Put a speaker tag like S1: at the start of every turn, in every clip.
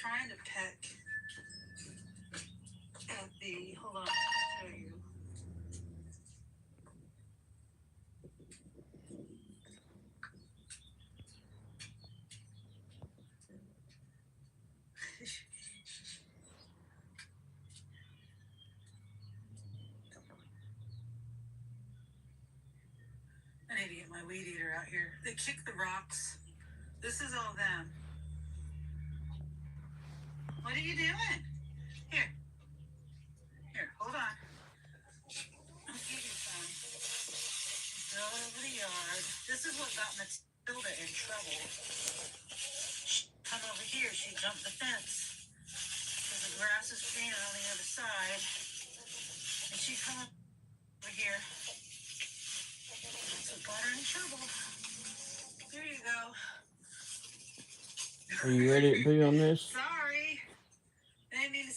S1: trying to peck at the, hold on, I'll show you. I need to get my weed eater out here. They kick the rocks. This is all them. What are you doing? Here. Here, hold on. I'll give you some. Go over the yard. This is what got Matilda in trouble. Come over here. She jumped the fence. Because the grass is green on the other side. And she come over here. That's what got her in trouble. There you go.
S2: Are you ready to be on this?
S1: Sorry. I didn't mean to.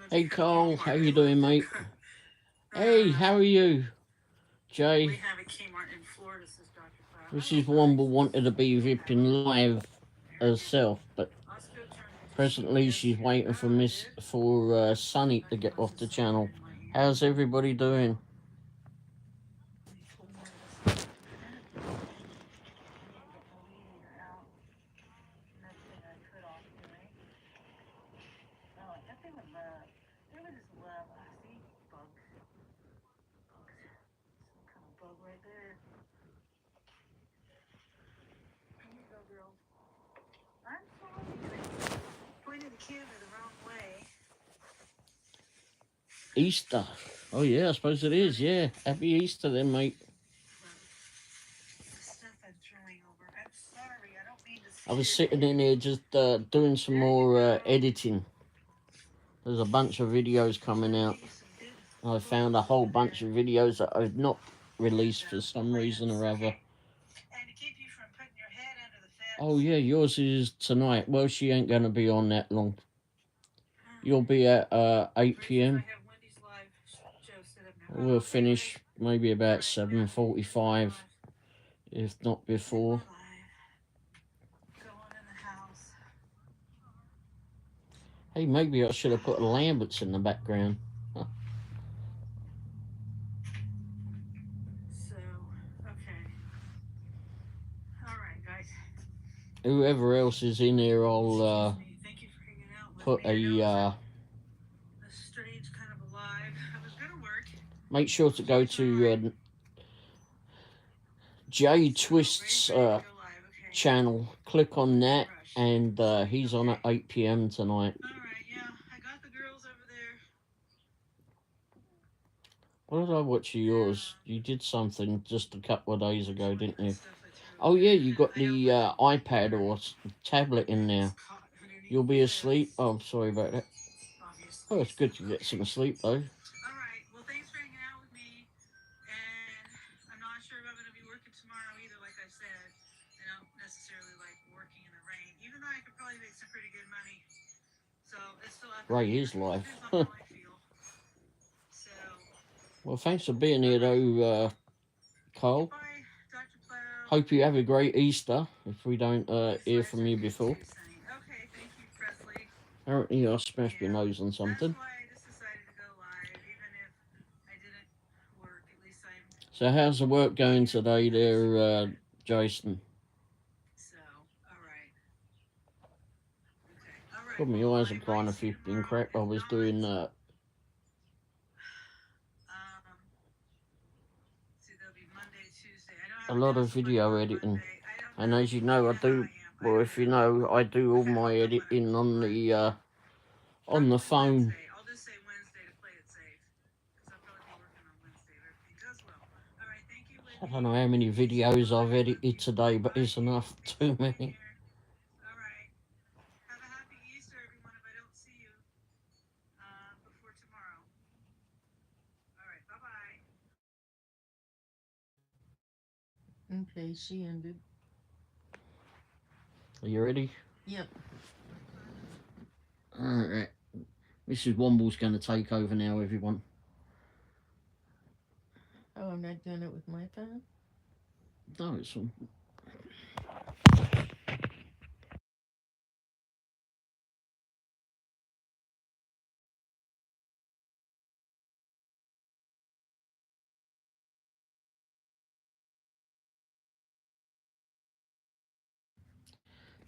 S2: Hey Cole, how you doing, mate? Hey, how are you? Jay.
S1: We have a Kmart in Florida, says Dr. Cloud.
S2: Mrs. Womble wanted to be vipping live herself, but presently she's waiting for Sunny to get off the channel. How's everybody doing? Easter. Oh yeah, I suppose it is. Yeah, happy Easter then, mate. I was sitting in here just doing some more editing. There's a bunch of videos coming out. I found a whole bunch of videos that I've not released for some reason or other. Oh yeah, yours is tonight. Well, she ain't going to be on that long. You'll be at 8 p.m. We'll finish maybe about 7:45, if not before. Hey, maybe I should have put Lamberts in the background. Huh.
S1: So, okay. All right, guys.
S2: whoever else is in here, I'll
S1: Excuse me. Thank you for hanging out with
S2: put
S1: me. I know
S2: a
S1: it's a strange kind of a live. I was gonna work.
S2: make sure to go to Jay Twist's
S1: Ready to go live. Okay.
S2: channel. Click on that,
S1: Rush.
S2: and he's on at 8 p.m. tonight.
S1: All right. Yeah, I got the girls over there.
S2: What did I watch of yours? You did something just a couple of days ago, didn't you?
S1: Stuff I threw
S2: Oh yeah, you got
S1: I don't
S2: the
S1: like
S2: iPad or tablet in there.
S1: caught underneath
S2: You'll be
S1: the
S2: asleep.
S1: fence,
S2: Oh, I'm sorry about that.
S1: obviously.
S2: Oh, it's good to get some sleep though.
S1: All right. Well, thanks for hanging out with me. And I'm not sure if I'm going to be working tomorrow either. Like I said, I don't necessarily like working in the rain, even though I could probably make some pretty good money. So it's still up in
S2: Ray
S1: the
S2: is
S1: air.
S2: live.
S1: Depends on how I feel. So
S2: Well, thanks for being here though, Carl.
S1: goodbye, Dr. Plow.
S2: Hope you have a great Easter. If we don't
S1: These
S2: hear
S1: lights
S2: from
S1: are
S2: you
S1: good
S2: before.
S1: too, Sonny. Okay, thank you, Presley.
S2: Apparently, I smashed your
S1: Yeah,
S2: nose on something.
S1: that's why I just decided to go live, even if I didn't work. At least I'm.
S2: So, how's the work going today, there, Jason?
S1: So, all right. Okay, all right.
S2: God, my
S1: Well,
S2: eyes are
S1: I
S2: crying
S1: might
S2: if
S1: see you
S2: you've been
S1: tomorrow.
S2: cracked. I
S1: If
S2: was
S1: not,
S2: doing
S1: see, there'll be Monday, Tuesday. I know
S2: a
S1: how we're
S2: lot
S1: doing
S2: of
S1: so much
S2: video
S1: on
S2: editing.
S1: Monday. I don't
S2: And
S1: know.
S2: as you know, I
S1: You know how
S2: do,
S1: I am.
S2: well, if you know, I do all my editing on the phone.
S1: Wednesday. I'll just say Wednesday to play it safe. Because I'll probably be working on Wednesday if everything goes well. All right, thank you,
S2: I
S1: Whitney.
S2: don't know how many videos I've edited today, but it's enough. Too many.
S1: All right. Have a happy Easter, everyone, if I don't see you before tomorrow. All right, bye-bye.
S3: Okay, she ended.
S2: Are you ready?
S3: Yep.
S2: Alright. Mrs. Womble's going to take over now, everyone.
S3: Oh, I'm not doing it with my phone?
S2: No, it's on.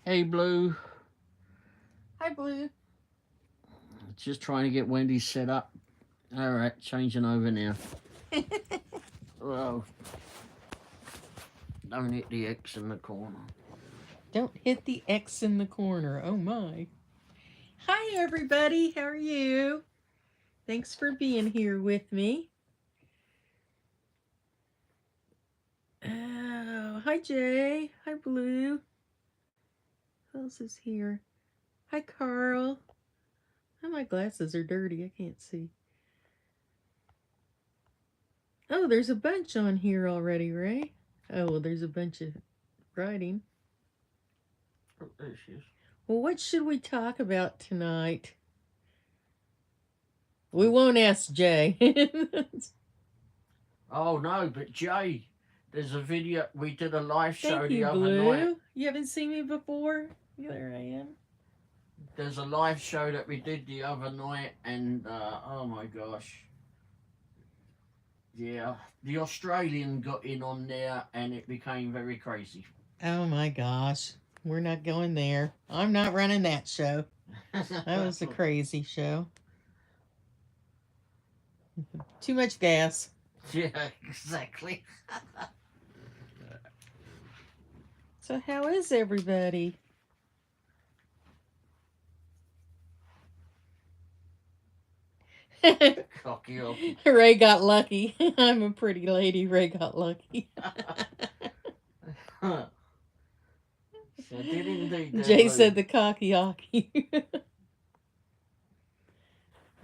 S2: Hey, Blue.
S3: Hi, Blue.
S2: Just trying to get Wendy set up. Alright, changing over now. Well, don't hit the X in the corner.
S3: Don't hit the X in the corner. Oh, my. Hi, everybody. How are you? Thanks for being here with me. Oh, hi, Jay. Hi, Blue. Who else is here? Hi, Carl. Oh, my glasses are dirty. I can't see. Oh, there's a bunch on here already, Ray. Oh, well, there's a bunch of writing.
S2: Oh, there she is.
S3: Well, what should we talk about tonight? We won't ask Jay.
S2: Oh, no, but Jay, there's a video. We did a live show
S3: Thank
S2: the
S3: you,
S2: other
S3: Blue.
S2: night.
S3: You haven't seen me before? There I am.
S2: There's a live show that we did the other night, and oh my gosh. Yeah, the Australian got in on there, and it became very crazy.
S3: Oh my gosh. We're not going there. I'm not running that show. That was a crazy show. Too much gas.
S2: Yeah, exactly.
S3: So how is everybody?
S2: Cocky.
S3: Ray got lucky. I'm a pretty lady. Ray got lucky.
S2: I did indeed.
S3: Jay said the cocky hockey.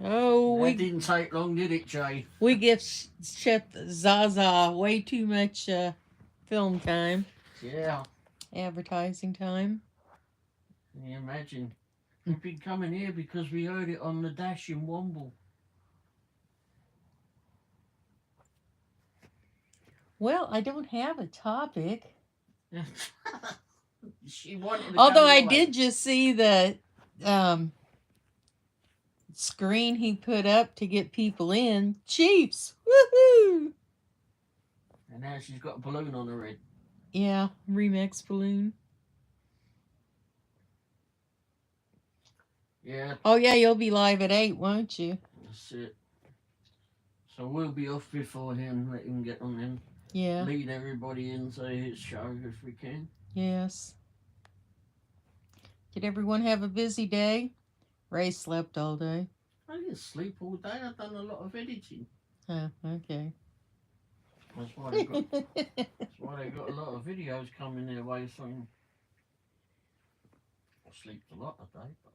S3: Oh,
S2: that didn't take long, did it, Jay?
S3: We give Chef Zaza way too much film time.
S2: Yeah.
S3: Advertising time.
S2: Can you imagine? We've been coming here because we heard it on the Dashing Womble.
S3: Well, I don't have a topic.
S2: She wanted to
S3: Although
S2: go
S3: I
S2: live.
S3: did just see the screen he put up to get people in. Chiefs! Woohoo!
S2: And now she's got a balloon on her head.
S3: Yeah, Remix balloon.
S2: Yeah,
S3: Oh, yeah, you'll be live at 8, won't you?
S2: that's it. So we'll be off before him, let him get on him.
S3: Yeah.
S2: Lead everybody into his show if we can.
S3: Yes. Did everyone have a busy day? Ray slept all day.
S2: I didn't sleep all day. I've done a lot of editing.
S3: Oh, okay.
S2: That's why they got. That's why they got a lot of videos coming their way. So I sleep a lot a day. But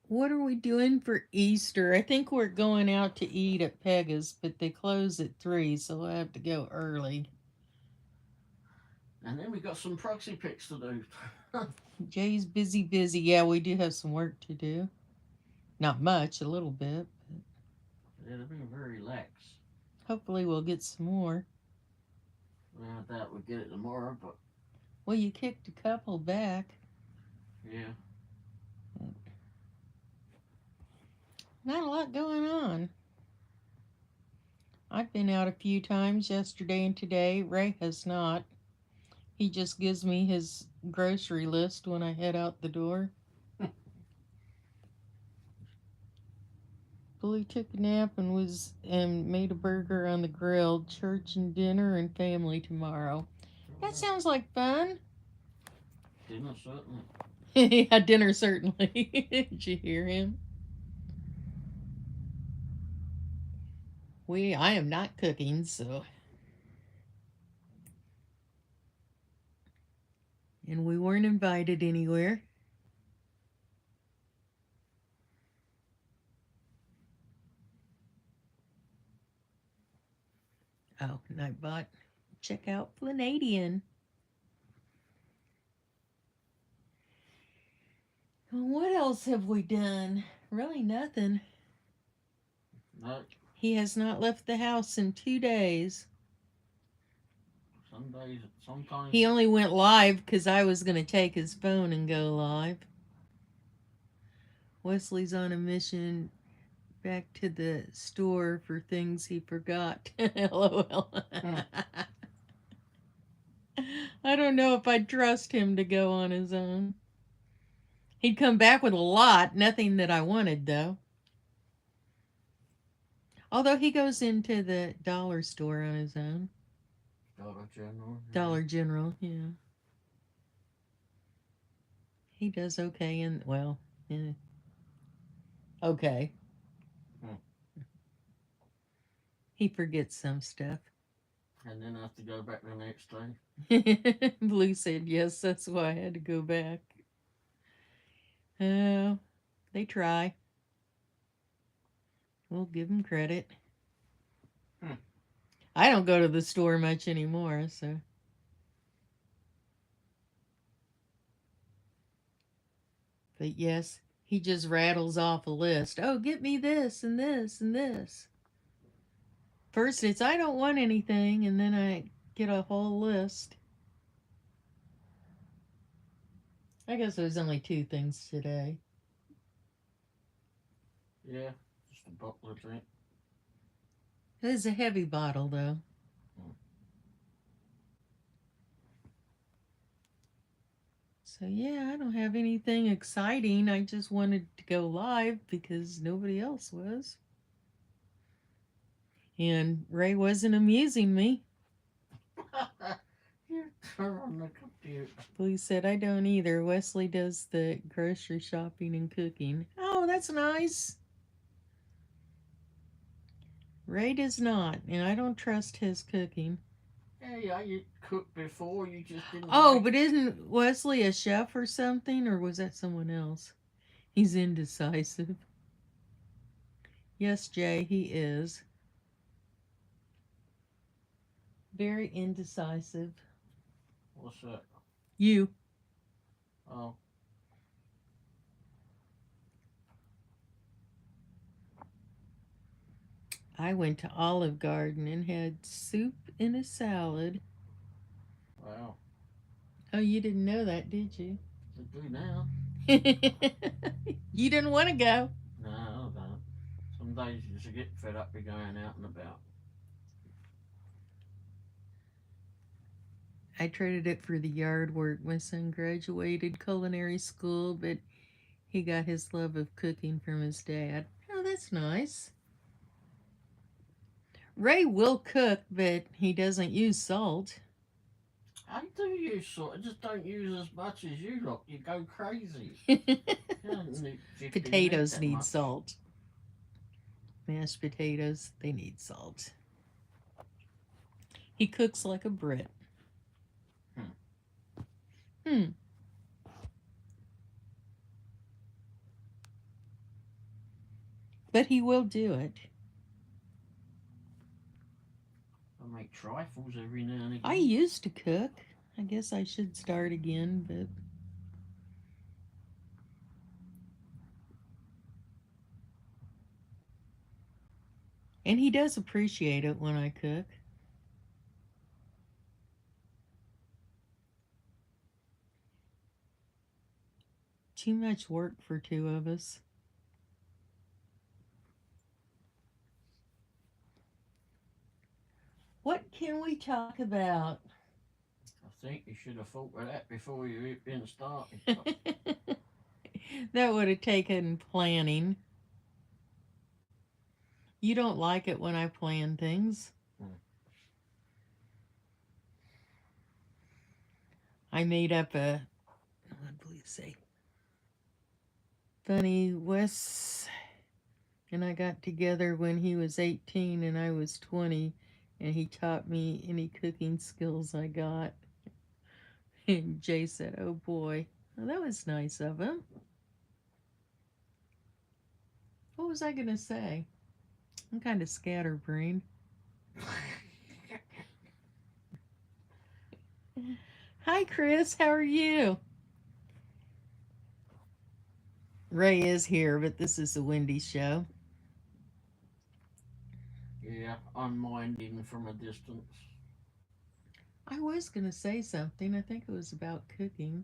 S3: What are we doing for Easter? I think we're going out to eat at Pega's, but they close at 3, so I have to go early.
S2: and then we got some proxy pics to do.
S3: Jay's busy. Yeah, we do have some work to do. Not much, a little bit.
S2: Yeah, they've been very lax.
S3: Hopefully we'll get some more.
S2: Well, I doubt we'll get it tomorrow, but
S3: Well, you kicked a couple back.
S2: yeah.
S3: Not a lot going on. I've been out a few times yesterday and today. Ray has not. He just gives me his grocery list when I head out the door. Billy took a nap and made a burger on the grill. Church and dinner and family tomorrow. That sounds like fun.
S2: Dinner certainly.
S3: Yeah, dinner certainly. Did you hear him? I am not cooking, so. And we weren't invited anywhere. Oh, and I bought, check out Flanadian. What else have we done? Really nothing.
S2: No.
S3: He has not left the house in 2 days.
S2: Some days, sometimes.
S3: He only went live because I was going to take his phone and go live. Wesley's on a mission back to the store for things he forgot. LOL. I don't know if I'd trust him to go on his own. He'd come back with a lot, nothing that I wanted though. Although he goes into the dollar store on his own.
S2: Dollar General. Yeah.
S3: Dollar General, yeah. He does okay, and well, yeah. Okay. He forgets some stuff.
S2: And then I have to go back the next day.
S3: Blue said yes, that's why I had to go back. Oh, they try. We'll give them credit. I don't go to the store much anymore, so. But yes, he just rattles off a list. Oh, get me this and this and this. First it's I don't want anything, and then I get a whole list. I guess there's only 2 things today.
S2: Yeah, just a bottle of drink.
S3: It is a heavy bottle, though. So, yeah, I don't have anything exciting. I just wanted to go live because nobody else was. And Ray wasn't amusing me.
S2: You're on the computer.
S3: Blue said, I don't either. Wesley does the grocery shopping and cooking. Oh, that's nice. Ray does not, and I don't trust his cooking.
S2: Yeah, you cooked before, you just didn't.
S3: Oh, but isn't Wesley a chef or something, or was that someone else? He's indecisive. Yes, Jay, he is. Very indecisive.
S2: What's that?
S3: You.
S2: Oh.
S3: I went to Olive Garden and had soup and a salad.
S2: Wow.
S3: Oh, you didn't know that, did you?
S2: I do now.
S3: You didn't want to go.
S2: No, I don't. Some days you just get fed up with going out and about.
S3: I traded it for the yard work. My son graduated culinary school, but He got his love of cooking from his dad. Oh, that's nice. Ray will cook, but he doesn't use salt.
S2: I do use salt. I just don't use as much as you lot. You go crazy. You don't need 50
S3: Potatoes
S2: that
S3: need
S2: much.
S3: salt. Mashed potatoes, they need salt. He cooks like a Brit. Hmm. But he will do it.
S2: I make trifles every now and again.
S3: I used to cook. I guess I should start again, but and he does appreciate it when I cook. Too much work for two of us. What can we talk about?
S2: I think you should have thought of that before you even started.
S3: That would have taken planning. You don't like it when I plan things. I made up a, what will you say? Funny Wes and I got together when he was 18 and I was 20, and he taught me any cooking skills I got. And Jay said, "Oh boy." Well, that was nice of him. What was I going to say? I'm kind of scatterbrained. Hi, Chris. How are you? Ray is here, but this is the Wendy show.
S2: Yeah, unwinding from a distance.
S3: I was going to say something. I think it was about cooking.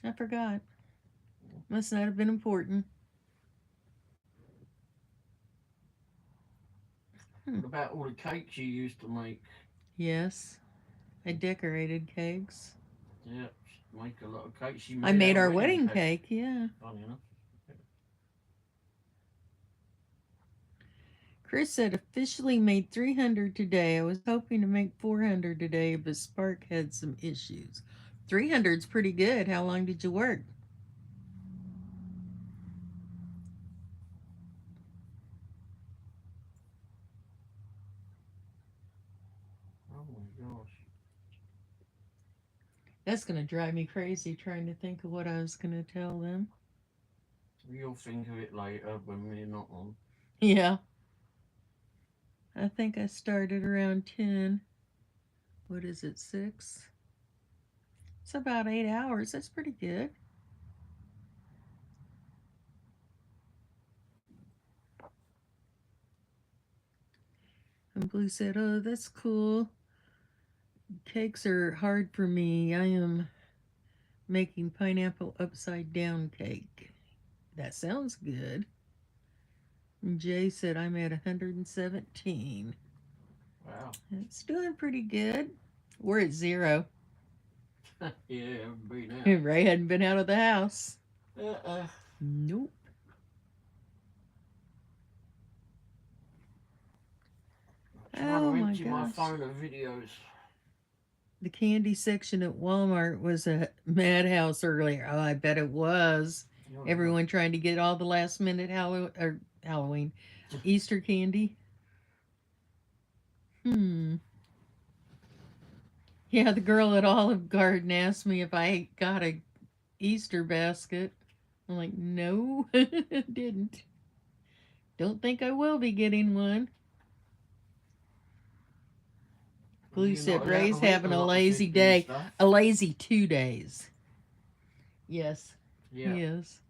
S3: I forgot. Must not have been important.
S2: What about all the cakes you used to make?
S3: Yes. I decorated cakes.
S2: Yeah, make a lot of cakes.
S3: I made our wedding cake, yeah.
S2: Funny enough.
S3: Chris said officially made 300 today. I was hoping to make 400 today, but Spark had some issues. 300's pretty good. How long did you work?
S2: Oh my gosh.
S3: That's going to drive me crazy trying to think of what I was going to tell them.
S2: You'll think of it later when we're not on.
S3: Yeah. I think I started around 10. What is it, 6? It's about 8 hours. That's pretty good. And Blue said, "Oh, that's cool. Cakes are hard for me. I am making pineapple upside down cake." That sounds good. And Jay said, "I'm at 117.
S2: Wow.
S3: It's doing pretty good. We're at 0.
S2: Yeah, been out.
S3: Ray hadn't been out of the house. Nope.
S2: Trying to empty my phone of videos.
S3: The candy section at Walmart was a madhouse earlier. Oh, I bet it was. Everyone trying to get all the last minute Halloween, Easter candy. Yeah, the girl at Olive Garden asked me if I got a Easter basket. I'm like, no, didn't. Don't think I will be getting one. Blue said Ray's having a lazy day. A lazy 2 days. Yes, yeah. He is.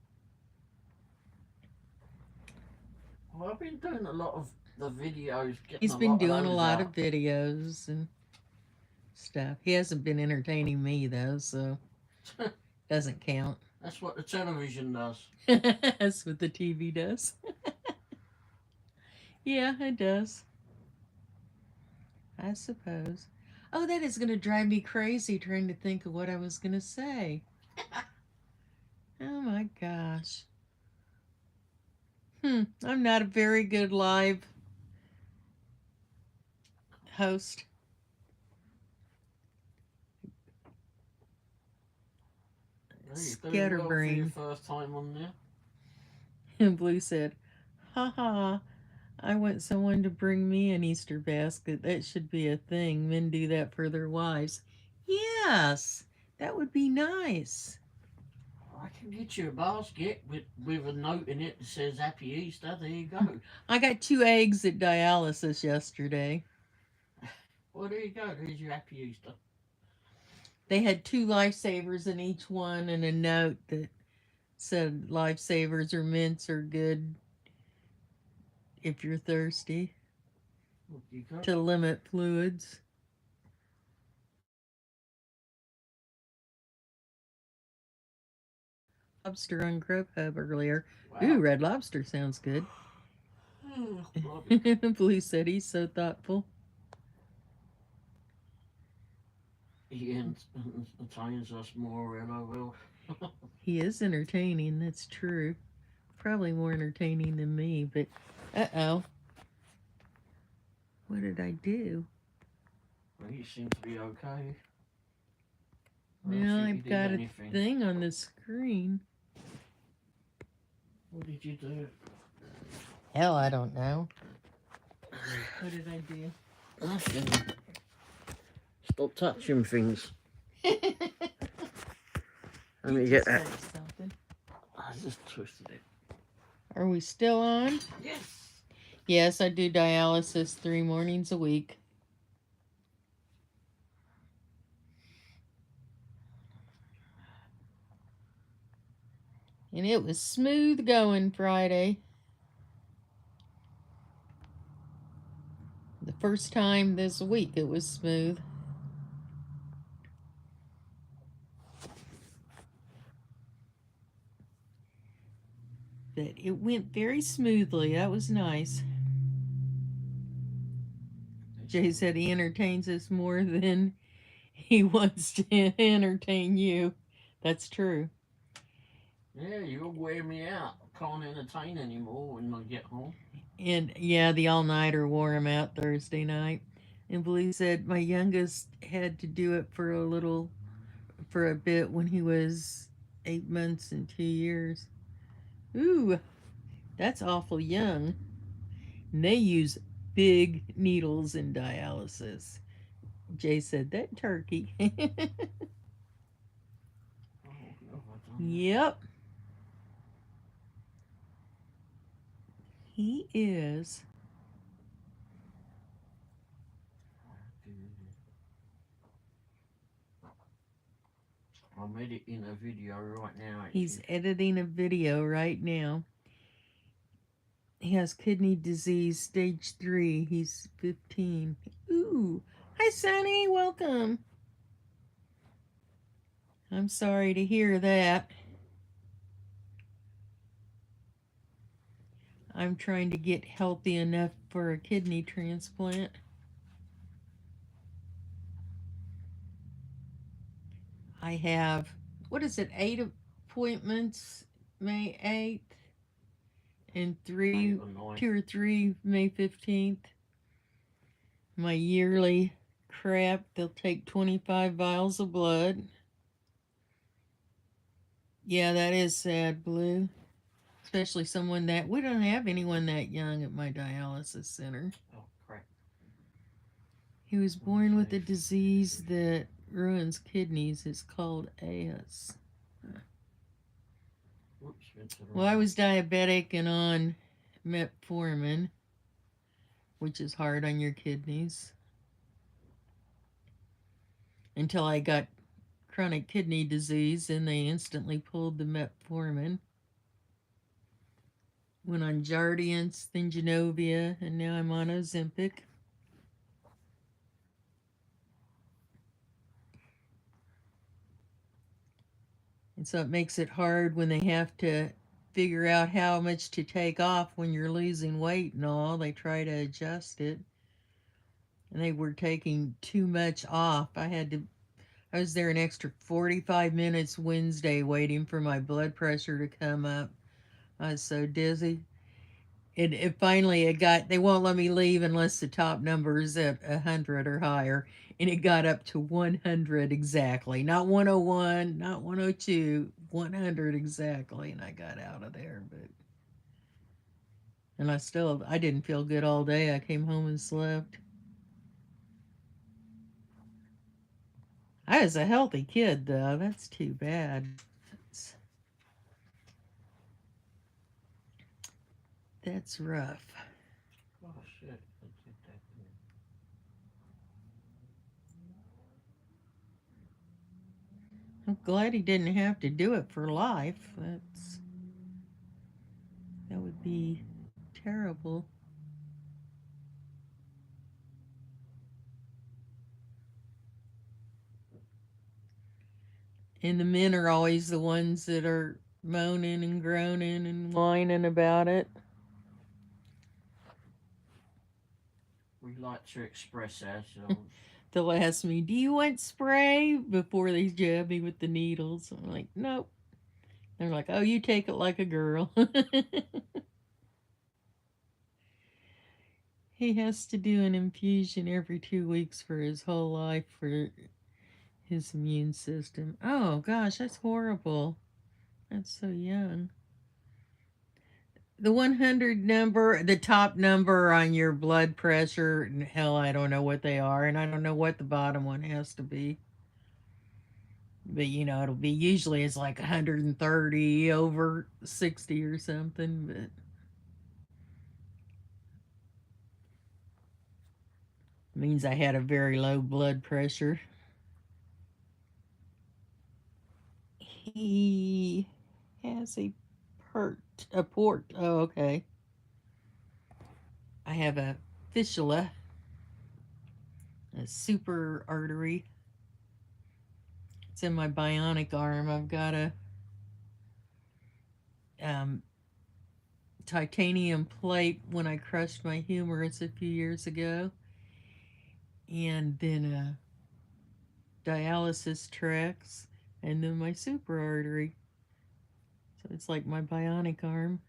S2: Well, I've been doing a lot of the videos.
S3: He's been doing a lot of videos and stuff. He hasn't been entertaining me, though, so doesn't count.
S2: That's what the television does.
S3: That's what the TV does. Yeah, it does. I suppose. Oh, that is going to drive me crazy trying to think of what I was going to say. Oh my gosh. I'm not a very good live host.
S2: Hey, you're doing well for your
S3: Scatterbrain.
S2: first time on there.
S3: And Blue said, "Ha ha, I want someone to bring me an Easter basket. That should be a thing. Men do that for their wives." Yes, that would be nice.
S2: I can get you a basket with a note in it that says Happy Easter. There you go.
S3: I got 2 eggs at dialysis yesterday.
S2: Well, there you go. There's your Happy Easter.
S3: They had 2 lifesavers in each one and a note that said lifesavers or mints are good if you're thirsty
S2: Look, you go.
S3: to limit fluids. Lobster on Grubhub earlier.
S2: Wow.
S3: Ooh, Red Lobster sounds good. Blue said he's so thoughtful.
S2: He entertains us more, LOL.
S3: He is entertaining, that's true. Probably more entertaining than me, but uh-oh. What did I do?
S2: Well, you seem to be okay.
S3: Now I've got a thing on the screen.
S2: What did you do?
S3: Hell, I don't know. What did I do?
S2: Nothing. Stop touching things. Let me get that.
S3: Something.
S2: I just twisted it.
S3: Are we still on?
S2: Yes.
S3: Yes, I do dialysis 3 mornings a week. And it was smooth going Friday. The first time this week it was smooth. But it went very smoothly. That was nice. Jay said he entertains us more than he wants to entertain you. That's true.
S2: Yeah, you'll wear me out. I can't entertain anymore when I get home.
S3: And yeah, the all-nighter wore him out Thursday night. And Blue said my youngest had to do it for a bit when he was 8 months and 2 years. Ooh, that's awful young. And they use big needles in dialysis. Jay said, that turkey. Yep. He is.
S2: I'm editing a video right now. Actually.
S3: He's editing a video right now. He has kidney disease, stage 3. He's 15. Ooh. Hi, Sonny. Welcome. I'm sorry to hear that. I'm trying to get healthy enough for a kidney transplant. I have, 8 appointments May 8th and 2 or 3 May 15th. My yearly crap, they'll take 25 vials of blood. Yeah, that is sad, Blue. Especially someone that, we don't have anyone that young at my dialysis center.
S2: Oh, crap.
S3: He was born with a disease that ruins kidneys. It's called AS. Well, I was diabetic and on metformin, which is hard on your kidneys, until I got chronic kidney disease and they instantly pulled the metformin. Went on Jardiance, then Genovia, and now I'm on Ozempic. And so it makes it hard when they have to figure out how much to take off when you're losing weight and all. They try to adjust it. And they were taking too much off. I had to I was there an extra 45 minutes Wednesday waiting for my blood pressure to come up. I was so dizzy. It finally it got, they won't let me leave unless the top number is at 100 or higher, and it got up to 100 exactly, not 101, not 102, 100 exactly, and I got out of there. But and I didn't feel good all day. I came home and slept. I was a healthy kid though. That's too bad. That's rough.
S2: Oh shit! Let's get that thing.
S3: I'm glad he didn't have to do it for life. That would be terrible. And the men are always the ones that are moaning and groaning and whining about it.
S2: We like to express ourselves.
S3: They'll ask me, "Do you want spray?" before they jab me with the needles. I'm like, "Nope." They're like, "Oh, you take it like a girl." He has to do an infusion every 2 weeks for his whole life for his immune system. Oh gosh, that's horrible. That's so young. The 100 number, the top number on your blood pressure, and hell, I don't know what they are, and I don't know what the bottom one has to be. But it'll be usually it's like 130 over 60 or something, but it means I had a very low blood pressure. He has a port. Oh, okay. I have a fistula, a super artery. It's in my bionic arm. I've got a um, titanium plate when I crushed my humerus a few years ago, and then a dialysis tracks, and then my super artery. So it's like my bionic arm.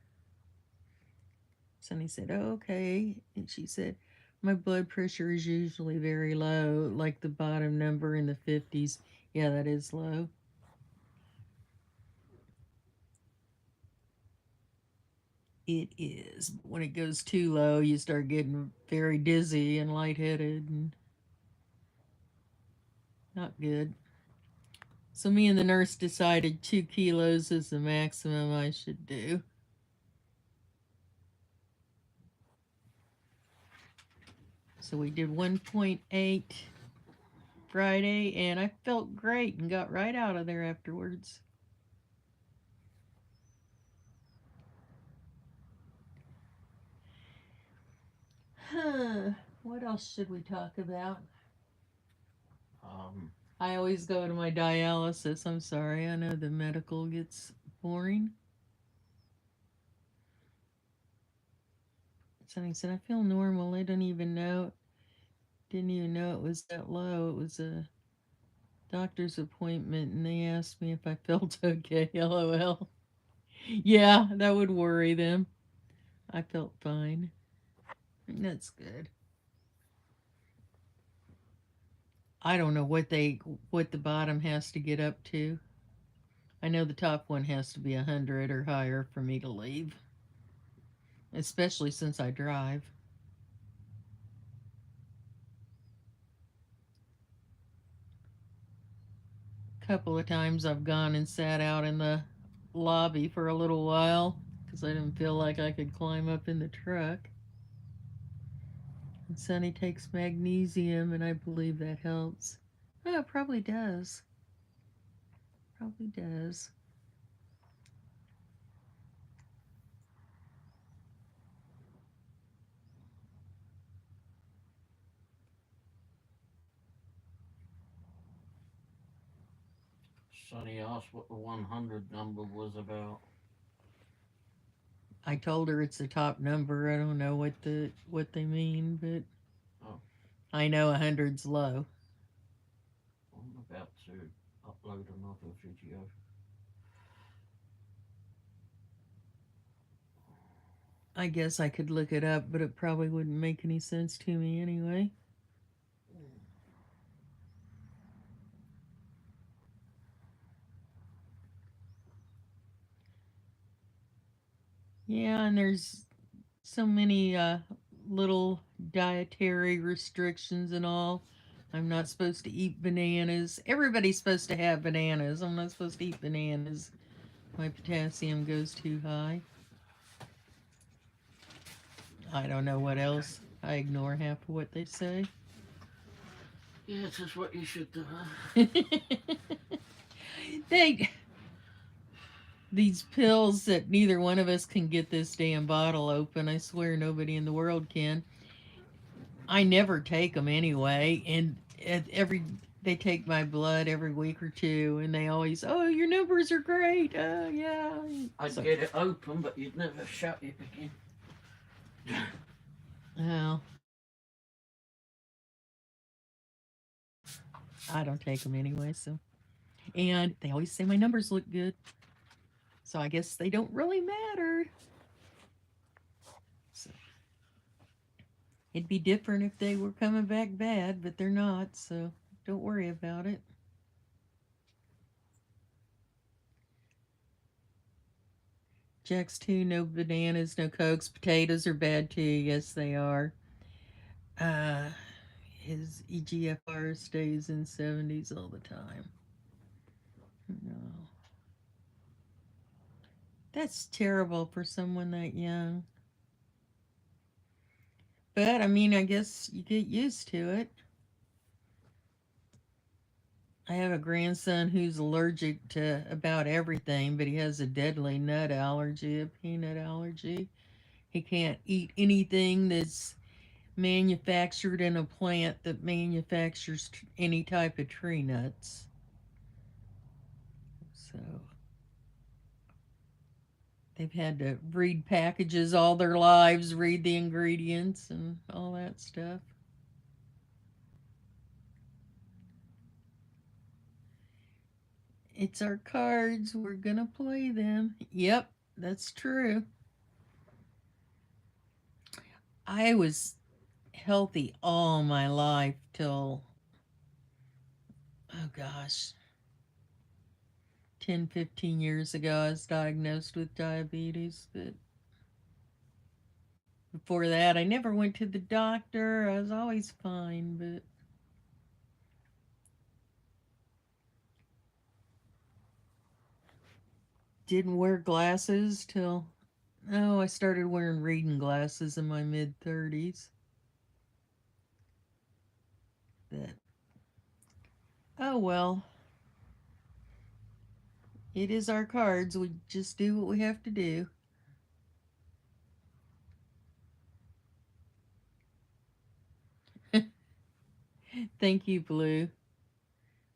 S3: Sonny said, "Oh, okay." And she said, "My blood pressure is usually very low, like the bottom number in the 50s. Yeah, that is low. It is. But when it goes too low, you start getting very dizzy and lightheaded and not good. So me and the nurse decided 2 kilos is the maximum I should do. So we did 1.8 Friday, and I felt great and got right out of there afterwards. Huh. What else should we talk about? I always go to my dialysis. I'm sorry. I know the medical gets boring. Sonny said, "I feel normal. I didn't even know it was that low. It was a doctor's appointment, and they asked me if I felt okay." LOL. Yeah, that would worry them. I felt fine. That's good. I don't know what the bottom has to get up to. I know the top one has to be 100 or higher for me to leave, especially since I drive. A couple of times I've gone and sat out in the lobby for a little while because I didn't feel like I could climb up in the truck. And Sonny takes magnesium, and I believe that helps. Oh, it probably does. Probably does.
S2: Sonny asked what the 100 number was about.
S3: I told her it's the top number. I don't know what they mean, but
S2: Oh.
S3: I know 100's low.
S2: I'm about to upload another video.
S3: I guess I could look it up, but it probably wouldn't make any sense to me anyway. Yeah, and there's so many little dietary restrictions and all. I'm not supposed to eat bananas. Everybody's supposed to have bananas. I'm not supposed to eat bananas. My potassium goes too high. I don't know what else. I ignore half of what they say.
S2: Yeah, that's what you should do.
S3: These pills that neither one of us can get this damn bottle open. I swear nobody in the world can. I never take them anyway, and they take my blood every week or two, and they always, oh, your numbers are great. Yeah.
S2: I'd get it open, but you'd never shut it again.
S3: Well, I don't take them anyway, so. And they always say my numbers look good. So I guess they don't really matter. So it'd be different if they were coming back bad, but they're not, so don't worry about it. Jack's too, no bananas, no cokes. Potatoes are bad too. Yes, they are. His EGFR stays in 70s all the time. No. That's terrible for someone that young. But, I mean, I guess you get used to it. I have a grandson who's allergic to about everything, but he has a deadly nut allergy, a peanut allergy. He can't eat anything that's manufactured in a plant that manufactures any type of tree nuts. So they've had to read packages all their lives, read the ingredients and all that stuff. It's our cards. We're gonna play them. Yep, that's true. I was healthy all my life till, oh gosh, 10, 15 years ago. I was diagnosed with diabetes, but before that, I never went to the doctor. I was always fine, but didn't wear glasses till, I started wearing reading glasses in my mid-30s. But, oh well. It is our cards. We just do what we have to do. Thank you, Blue.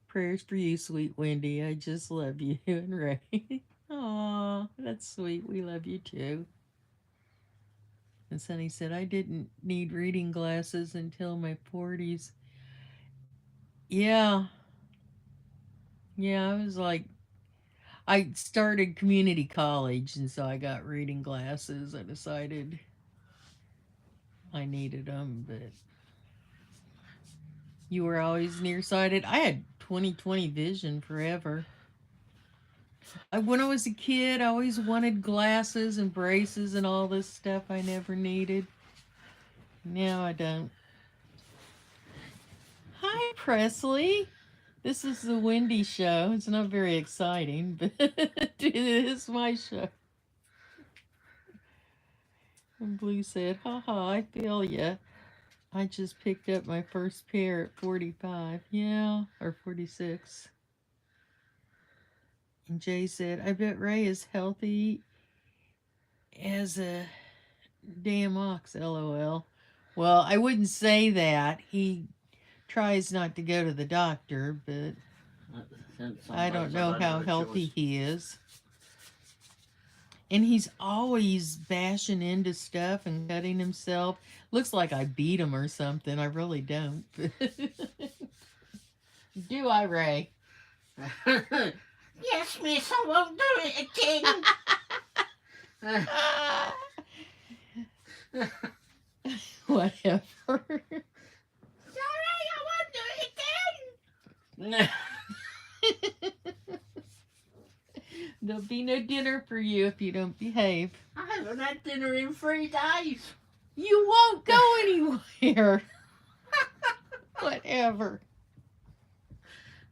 S3: Prayers for you, sweet Wendy. I just love you and Ray. Aw, that's sweet. We love you too. And Sunny said, I didn't need reading glasses until my 40s. Yeah. Yeah, I was like, I started community college, and so I got reading glasses. I decided I needed them, but you were always nearsighted. I had 20/20 vision forever. When I was a kid, I always wanted glasses and braces and all this stuff I never needed. Now I don't. Hi, Presley. This is the Wendy show. It's not very exciting, but it is my show. And Blue said, haha, I feel ya. I just picked up my first pair at 45. Yeah, or 46. And Jay said, I bet Ray is healthy as a damn ox, lol. Well, I wouldn't say that. He tries not to go to the doctor, but I don't know how healthy he is. And he's always bashing into stuff and cutting himself. Looks like I beat him or something. I really don't. Do I, Ray?
S2: Yes, miss, I won't do it again.
S3: Whatever.
S2: Sorry, I won't do it again.
S3: There'll be no dinner for you if you don't behave.
S2: I haven't had dinner in 3 days.
S3: You won't go anywhere. Whatever.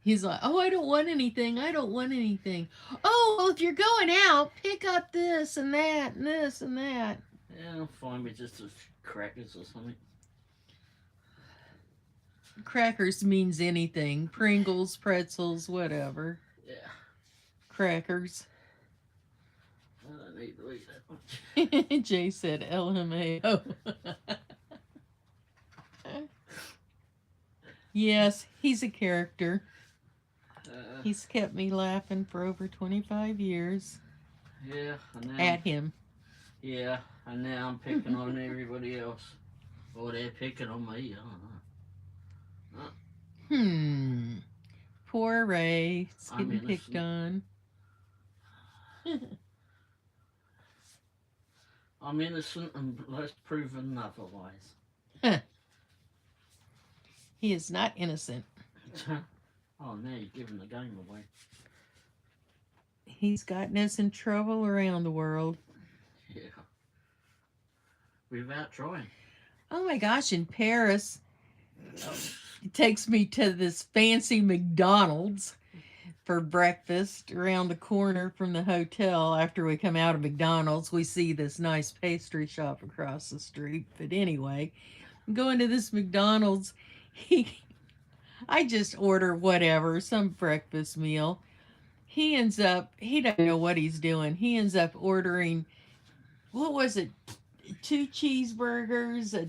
S3: He's like, oh, I don't want anything. I don't want anything. Oh, well, if you're going out, pick up this and that and this and that.
S2: Yeah, I'll find me just a crackers or something.
S3: Crackers means anything. Pringles, pretzels, whatever.
S2: Yeah.
S3: Crackers.
S2: I don't need to eat that much.
S3: Jay said LMAO. Yes, he's a character. He's kept me laughing for over 25 years.
S2: Yeah, and now,
S3: At him.
S2: yeah, and now I'm picking on everybody else. Or they're picking on me, I don't know.
S3: Poor Ray. He's
S2: I'm
S3: getting picked on.
S2: I'm innocent unless proven otherwise.
S3: He is not innocent.
S2: Oh, now you're giving the game away.
S3: He's gotten us in trouble around the world.
S2: Yeah. Without trying.
S3: Oh my gosh, in Paris, he takes me to this fancy McDonald's for breakfast around the corner from the hotel. After we come out of McDonald's, we see this nice pastry shop across the street. But anyway, I'm going to this McDonald's. I just order whatever, some breakfast meal. He doesn't know what he's doing. He ends up ordering, what was it, 2 cheeseburgers, a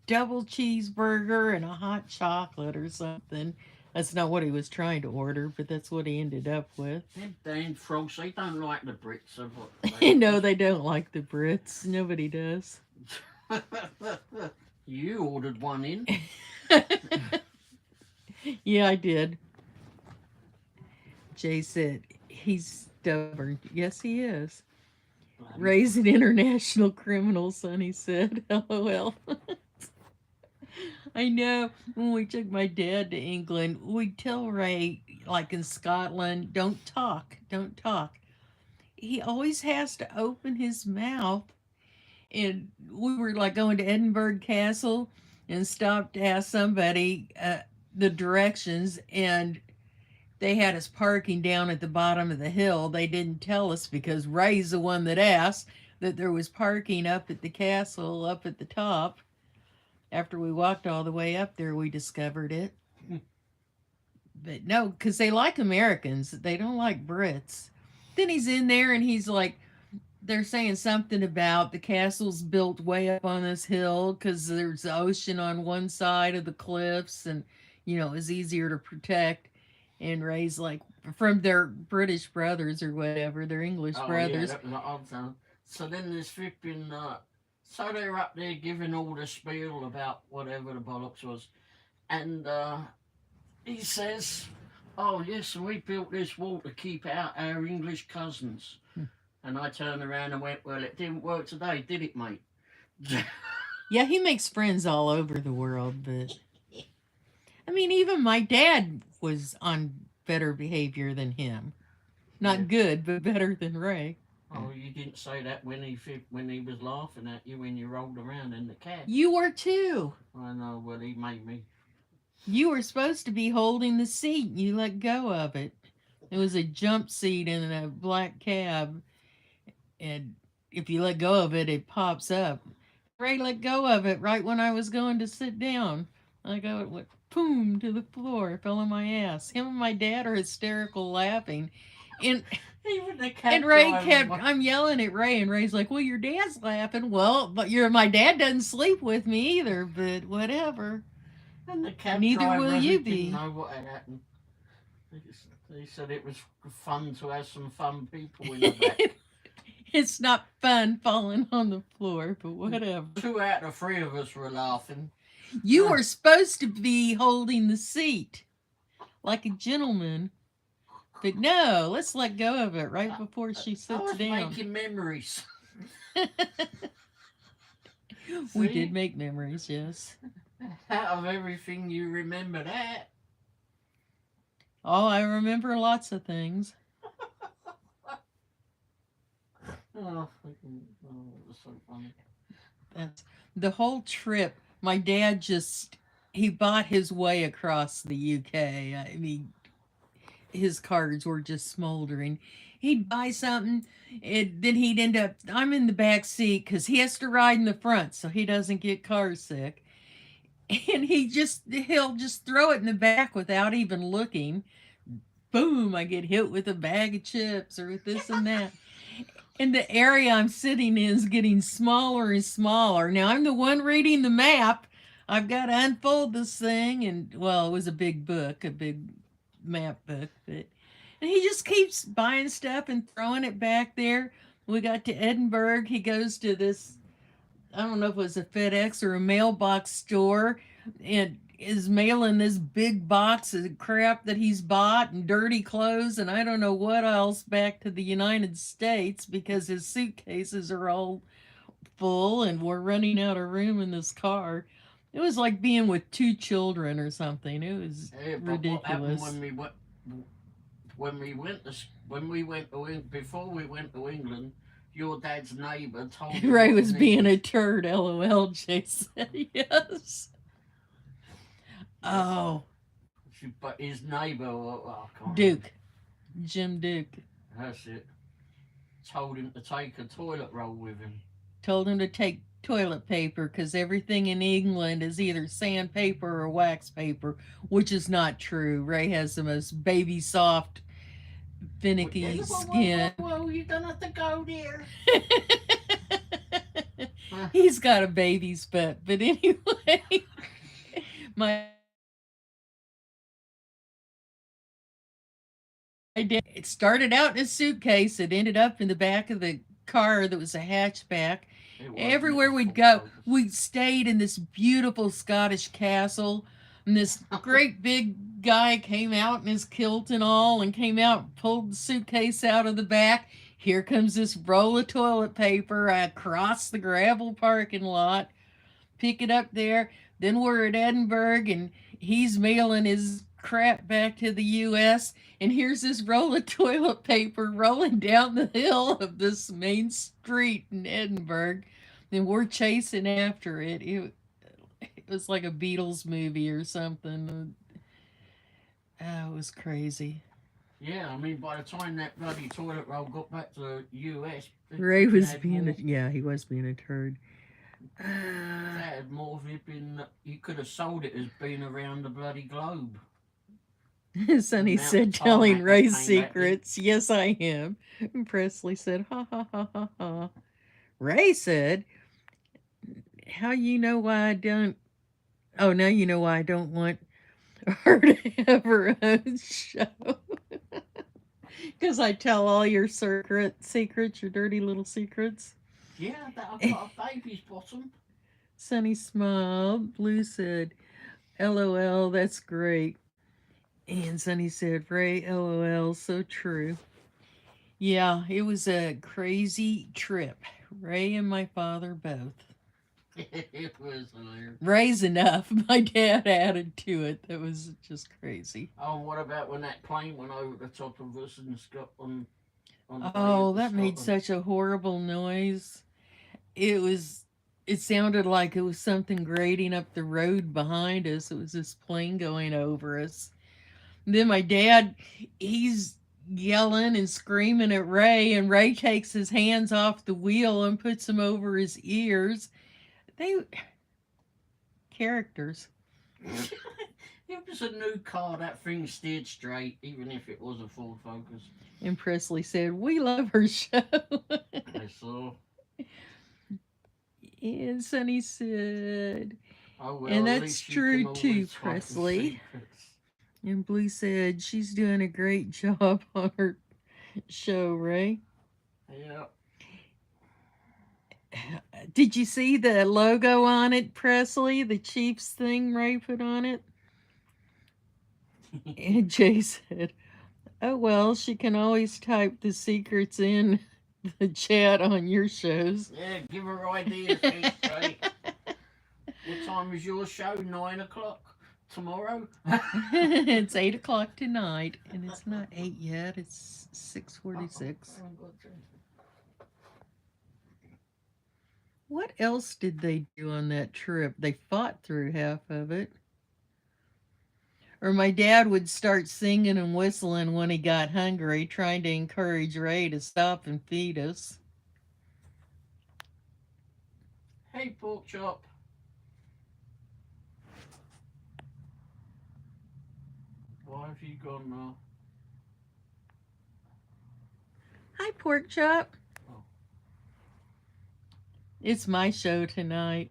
S3: double cheeseburger, and a hot chocolate or something. That's not what he was trying to order, but that's what he ended up with.
S2: Them dang frogs, they don't like the Brits. Of what
S3: No, they don't like the Brits. Nobody does.
S2: You ordered one in.
S3: Yeah, I did. Jay said, he's stubborn. Yes, he is. Ray's an international criminal, Sonny said. LOL. I know. When we took my dad to England, we'd tell Ray, like in Scotland, don't talk. Don't talk. He always has to open his mouth. And we were like going to Edinburgh Castle and stopped to ask somebody the directions, and they had us parking down at the bottom of the hill. They didn't tell us because Ray's the one that asked that there was parking up at the castle up at the top. After we walked all the way up there, we discovered it. But no, because they like Americans. They don't like Brits. Then he's in there and he's like, they're saying something about the castle's built way up on this hill because there's the ocean on one side of the cliffs and, you know, it's easier to protect. And Ray's like, from their British brothers or whatever, their English brothers.
S2: Yeah, that was awesome. So then there's flipping, so they're up there giving all the spiel about whatever the bollocks was. And he says, oh yes, and we built this wall to keep out our English cousins. And I turned around and went, well, it didn't work today, did it, mate?
S3: Yeah, he makes friends all over the world, but I mean, even my dad was on better behavior than him. Not good, but better than Ray.
S2: Oh, you didn't say that when he was laughing at you when you rolled around in the cab.
S3: You were too.
S2: I know, well, he made me.
S3: You were supposed to be holding the seat, and you let go of it. It was a jump seat in a black cab, and if you let go of it, it pops up. Ray let go of it right when I was going to sit down. It went boom to the floor, fell on my ass. Him and my dad are hysterical laughing. And
S2: even the cab
S3: and Ray
S2: driver,
S3: I'm yelling at Ray, and Ray's like, well, your dad's laughing. Well, but my dad doesn't sleep with me either, but whatever.
S2: And the cab
S3: Neither
S2: driver,
S3: will
S2: he
S3: you
S2: didn't
S3: be.
S2: know what had happened. He said it was fun to have some fun people in the back.
S3: It's not fun falling on the floor, but whatever.
S2: 2 out of 3 of us were laughing.
S3: You were supposed to be holding the seat like a gentleman. But no, let's let go of it right before she
S2: I
S3: sits
S2: was
S3: down.
S2: making memories.
S3: We
S2: See?
S3: did make memories, yes.
S2: Out of everything, you remember that.
S3: Oh, I remember lots of things.
S2: Oh, that's so funny.
S3: That's the whole trip. My dad he bought his way across the UK. I mean, his cards were just smoldering. He'd buy something, and then he'd end up. I'm in the back seat because he has to ride in the front so he doesn't get car sick. And he'll just throw it in the back without even looking. Boom! I get hit with a bag of chips or with this and that. And the area I'm sitting in is getting smaller and smaller. Now I'm the one reading the map. I've got to unfold this thing, and well, it was a big book, a big map book, but and he just keeps buying stuff and throwing it back there. We got to Edinburgh. He goes to this, I don't know if it was a FedEx or a mailbox store, and is mailing this big box of crap that he's bought and dirty clothes and I don't know what else back to the United States because his suitcases are all full and we're running out of room in this car. It was like being with two children or something. It was ridiculous. What happened
S2: when we went to before we went to England? Your dad's neighbour told him
S3: Ray was being a turd, LOL, Jay said. Yes. Oh.
S2: But his neighbour,
S3: Duke. Jim Duke.
S2: That's it. Told him to take a toilet roll with him.
S3: Told him to take toilet paper because everything in England is either sandpaper or wax paper, which is not true. Ray has the most baby soft, finicky skin.
S2: Whoa, you don't have to go there.
S3: He's got a baby's butt, but anyway, my dad, it started out in a suitcase. It ended up in the back of the car that was a hatchback. Everywhere we'd go, we stayed in this beautiful Scottish castle. And this great big guy came out in his kilt and all and came out and pulled the suitcase out of the back. Here comes this roll of toilet paper. I cross the gravel parking lot, pick it up there. Then we're at Edinburgh and he's mailing his crap back to the U.S. And here's this roll of toilet paper rolling down the hill of this main street in Edinburgh. And we're chasing after it. It was like a Beatles movie or something. Oh, it was crazy.
S2: Yeah, I mean, by the time that bloody toilet roll got back to the US,
S3: Ray was being he was being a turd.
S2: That had more of it been. You could have sold it as being around the bloody globe.
S3: Sonny said, telling Ray's secrets. Yes, I am. And Presley said, ha ha ha ha ha. Ray said, how you know why I don't. Oh, now you know why I don't want her to have her own show. Because I tell all your secrets, your dirty little secrets.
S2: Yeah, I've got a baby's bottom.
S3: Sonny smiled. Blue said, LOL, that's great. And Sonny said, Ray, LOL, so true. Yeah, it was a crazy trip. Ray and my father both.
S2: It was hilarious.
S3: Ray's enough. My dad added to it. That was just crazy.
S2: Oh, what about when that plane went over the top of us in Scotland?
S3: Oh, that made such a horrible noise. It sounded like it was something grating up the road behind us. It was this plane going over us. And then my dad, he's yelling and screaming at Ray, and Ray takes his hands off the wheel and puts them over his ears. They characters.
S2: It was a new car. That thing steered straight, even if it was a Ford Focus.
S3: And Presley said, "We love her show."
S2: I saw.
S3: And Sonny said,
S2: "Oh well."
S3: And that's true too, Presley. And Blue said, "She's doing a great job on her show, Ray."
S2: Yeah.
S3: Did you see the logo on it, Presley? The Chiefs thing Ray put on it? And Jay said, Oh, well, she can always type the secrets in the chat on your shows.
S2: Yeah, give her ideas, Kate. What time is your show? 9 o'clock tomorrow?
S3: It's 8 o'clock tonight, and it's not 8 yet. It's 6:46. What else did they do on that trip? They fought through half of it. Or my dad would start singing and whistling when he got hungry, trying to encourage Ray to stop and feed us.
S2: Hey, pork chop. Why have you gone now?
S3: Hi, pork chop.
S2: Oh.
S3: It's my show tonight.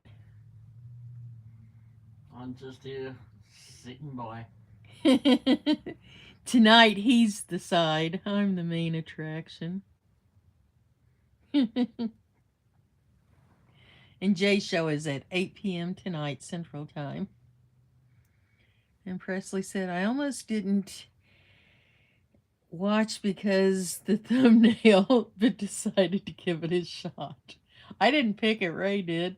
S2: I'm just here sitting by.
S3: Tonight he's the side. I'm the main attraction. And Jay's show is at 8 p.m. tonight, Central Time. And Presley said, I almost didn't watch because the thumbnail, but decided to give it a shot. I didn't pick it, Ray did.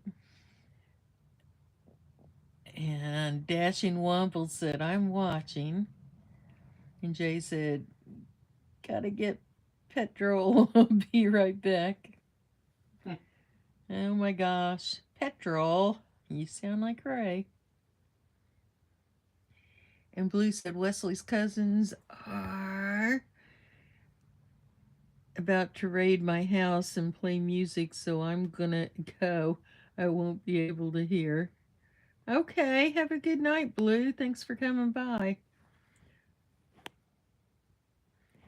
S3: And Dashing Womble said, I'm watching. And Jay said, gotta get petrol. I'll be right back. Oh my gosh. Petrol. You sound like Ray. And Blue said Wesley's cousins are about to raid my house and play music, so I'm gonna go. I won't be able to hear. Okay, have a good night, Blue. Thanks for coming by.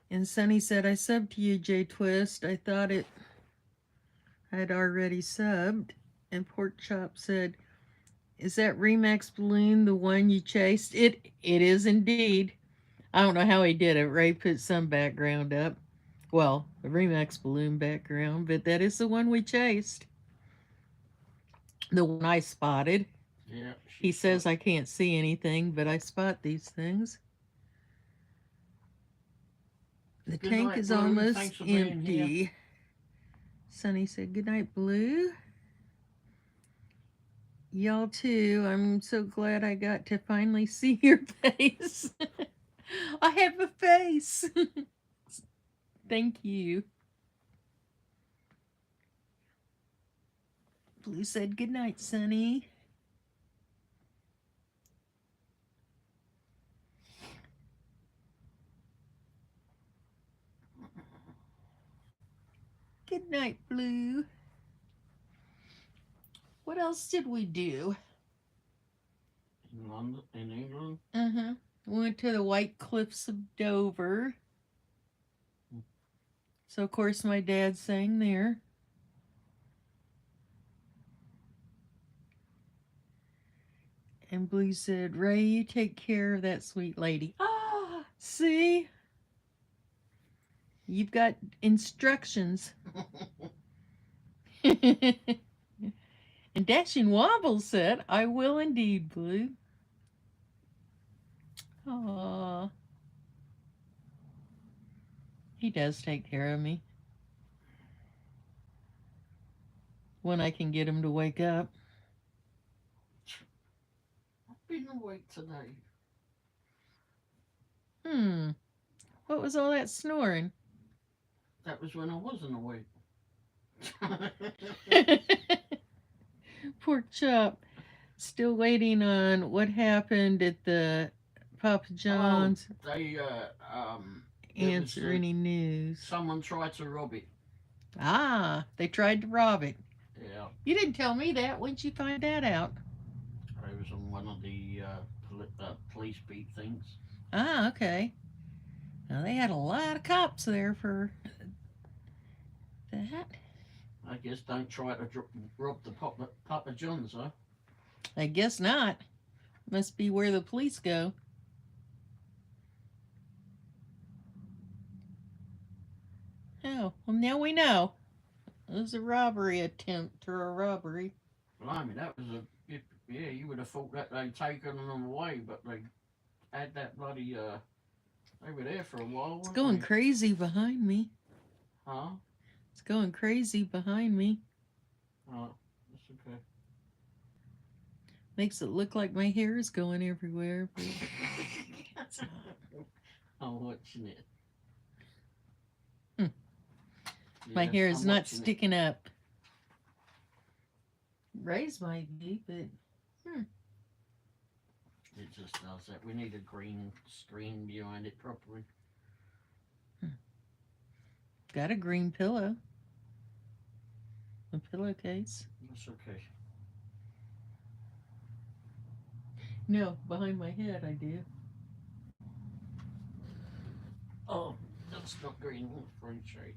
S3: And Sunny said, I subbed to you, J Twist. I thought I'd already subbed. And Pork Chop said, is that Remax balloon the one you chased? It is indeed. I don't know how he did it. Ray put some background up. Well, the Remax balloon background, but that is the one we chased. The one I spotted.
S2: Yeah.
S3: He says I can't see anything, but I spot these things. The
S2: Good
S3: tank
S2: night,
S3: is
S2: Blue.
S3: almost
S2: Thanks for being
S3: empty.
S2: here.
S3: Sunny said, good night, Blue. Y'all too. I'm so glad I got to finally see your face. I have a face. Thank you. Blue said, good night, Sunny. Good night, Blue. What else did we do?
S2: In London, in England?
S3: Uh-huh. Went to the White Cliffs of Dover. So, of course, my dad sang there. And Blue said, Ray, you take care of that sweet lady. Ah, see? You've got instructions. And Dashing Womble said, I will indeed, Blue. Aww. He does take care of me. When I can get him to wake up.
S2: I've been awake today.
S3: What was all that snoring?
S2: That was when I wasn't awake.
S3: Pork chop. Still waiting on what happened at the Papa John's.
S2: Oh, they
S3: answer any news.
S2: Someone tried to rob it.
S3: Ah, they tried to rob it.
S2: Yeah.
S3: You didn't tell me that. When'd you find that out?
S2: It was on one of the police beat things.
S3: Ah, okay. Now they had a lot of cops there for that.
S2: I guess don't try to rob the Papa John's, huh?
S3: I guess not. Must be where the police go. Oh, well, now we know. It was a robbery attempt or a robbery.
S2: Blimey, that was yeah, you would have thought that they'd taken them away, but they had that bloody They were there for a while,
S3: It's
S2: weren't
S3: going
S2: they?
S3: crazy behind me.
S2: Huh?
S3: It's going crazy behind me.
S2: Oh, that's okay.
S3: Makes it look like my hair is going everywhere. But it's not.
S2: I'm watching it.
S3: Hmm. My
S2: Yeah,
S3: hair is
S2: I'm
S3: not
S2: watching it.
S3: sticking up. Ray's might be, but
S2: It just does that. We need a green screen behind it properly.
S3: got a green pillow. A pillowcase.
S2: That's okay.
S3: No, behind my head I do.
S2: Oh, that's not green. Front shade.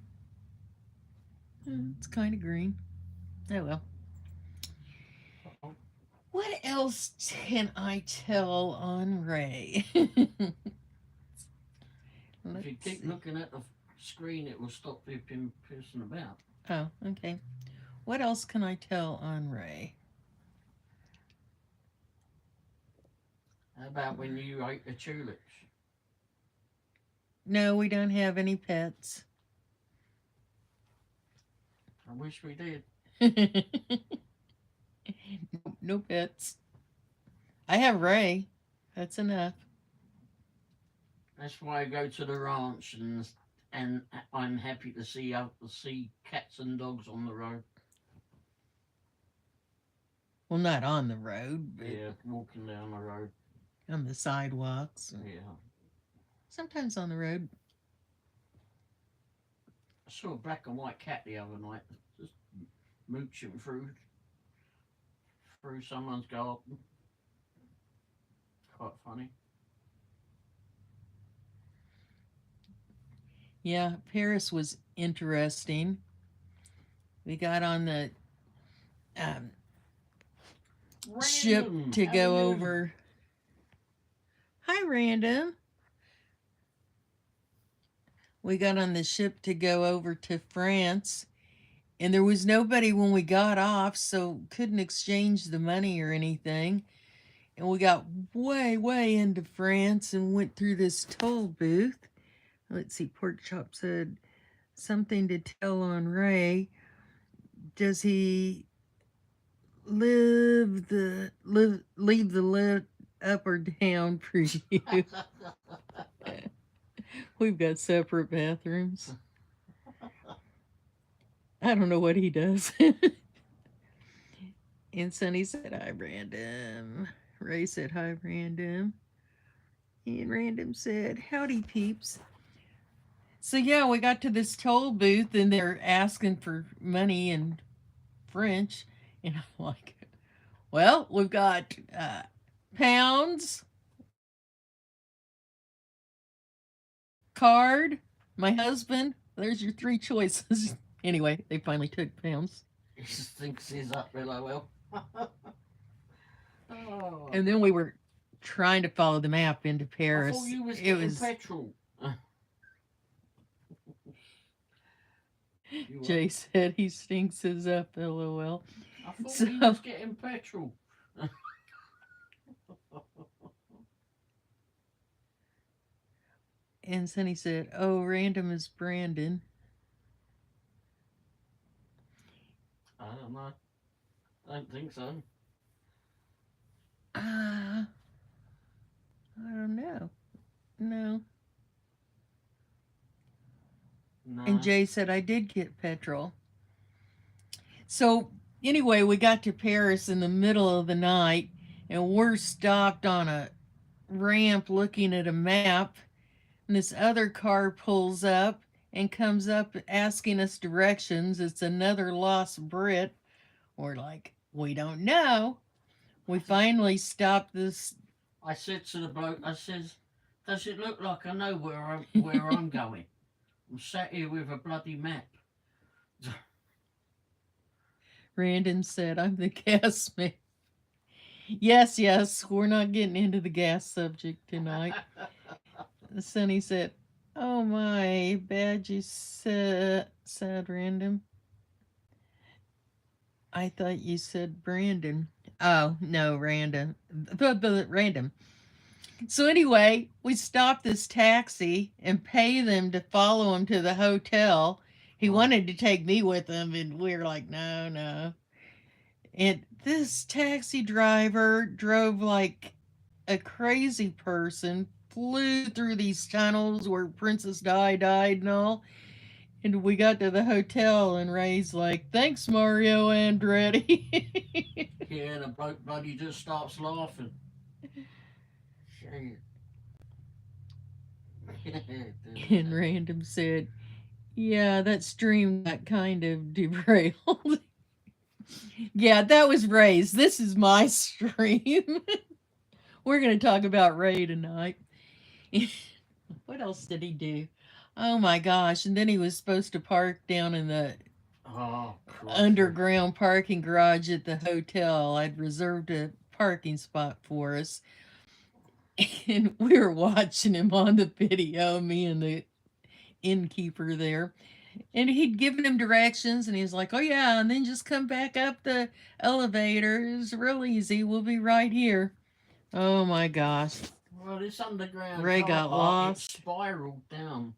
S3: It's kind of green. Oh well.
S2: Uh-oh.
S3: What else can I tell on Ray?
S2: If you keep looking at the screen, it will stop you pissing about.
S3: Oh, okay. What else can I tell on Ray?
S2: How about when you ate the tulips?
S3: No, we don't have any pets.
S2: I wish we did.
S3: No pets. I have Ray. That's enough.
S2: That's why I go to the ranch, and I'm happy to see cats and dogs on the road.
S3: Well, not on the road, but
S2: Yeah, walking down the road.
S3: on the sidewalks.
S2: Yeah.
S3: Sometimes on the road.
S2: I saw a black and white cat the other night, just mooching through someone's garden. Quite funny.
S3: Yeah, Paris was interesting. We got on the ship
S2: Random,
S3: to
S2: how
S3: go
S2: are you?
S3: over. Hi, Random. We got on the ship to go over to France, and there was nobody when we got off, so couldn't exchange the money or anything. And we got way into France and went through this toll booth. Let's see, Pork Chop said something to tell on Ray. Does he leave the lid up or down for you? We've got separate bathrooms. I don't know what he does. And Sonny said, hi, Random. Ray said, hi, Random. And Random said, howdy, peeps. So, yeah, we got to this toll booth and they're asking for money in French. And I'm like, well, we've got pounds, card, my husband. There's your three choices. Anyway, they finally took pounds.
S2: He just thinks he's up LOL. Oh.
S3: And then we were trying to follow the map into Paris.
S2: I thought you was getting petrol.
S3: Jay said he stinks his up, LOL.
S2: I thought he was getting petrol.
S3: And Sonny said, oh, Random is Brandon.
S2: I don't know. I don't think so.
S3: I don't know. No. And Jay said, I did get petrol. So, anyway, we got to Paris in the middle of the night, and we're stopped on a ramp looking at a map, and this other car pulls up and comes up asking us directions. It's another lost Brit. We're like, we don't know. We finally stopped this.
S2: I said to the bloke, I says, does it look like I know where I'm going? I'm sat here with a bloody map.
S3: Random said, I'm the gas man. Yes, we're not getting into the gas subject tonight. Sonny said, oh my, bad you said Random. I thought you said Brandon. Oh, no, Random. Random. So anyway, we stopped this taxi and pay them to follow him to the hotel. He wanted to take me with him, and we were like, no, no. And this taxi driver drove like a crazy person, flew through these tunnels where Princess Di died and all. And we got to the hotel, and Ray's like, thanks, Mario Andretti.
S2: Yeah, and the bloke buddy just starts laughing.
S3: And Random said, yeah, that stream got kind of derailed. Yeah, that was Ray's. This is my stream. We're going to talk about Ray tonight. What else did he do? Oh my gosh. And then he was supposed to park down in the underground parking garage at the hotel. I'd reserved a parking spot for us. And we were watching him on the video, me and the innkeeper there. And he'd given him directions, and he was like, oh yeah, and then just come back up the elevator. It's real easy. We'll be right here. Oh my gosh.
S2: Well, this underground
S3: Ray
S2: car
S3: got
S2: park,
S3: lost.
S2: it spiraled down.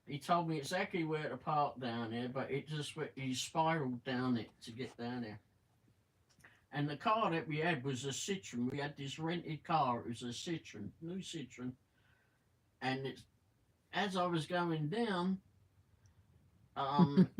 S2: He told me exactly where to park down there, but he spiraled down it to get down there. And the car that we had was a Citroen. We had this rented car. It was a Citroen, new Citroen. And as I was going down,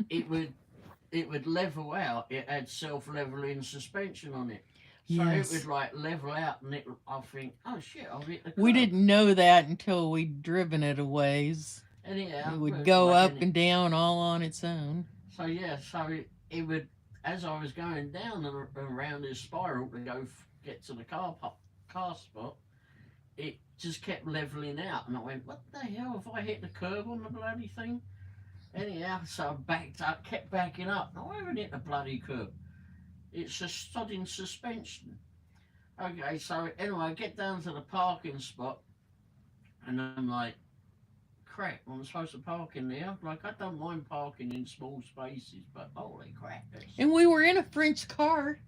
S2: it would level out. It had self-leveling suspension on it. So
S3: Yes.
S2: it would like level out, and I think, oh shit, I'll hit the curb.
S3: We didn't know that until we'd driven it a ways.
S2: Anyhow,
S3: It would go up and down all on its own.
S2: So yeah, it would, as I was going down and around this spiral to go get to the car spot, it just kept leveling out, and I went, what the hell, have I hit the curb on the bloody thing? Anyhow, so I backed up, kept backing up. No, I haven't hit the bloody curb. It's a sodding suspension. Okay, so anyway, I get down to the parking spot, and I'm like, crap, I'm supposed to park in there. Like, I don't mind parking in small spaces, but holy crap.
S3: And we were in a French car.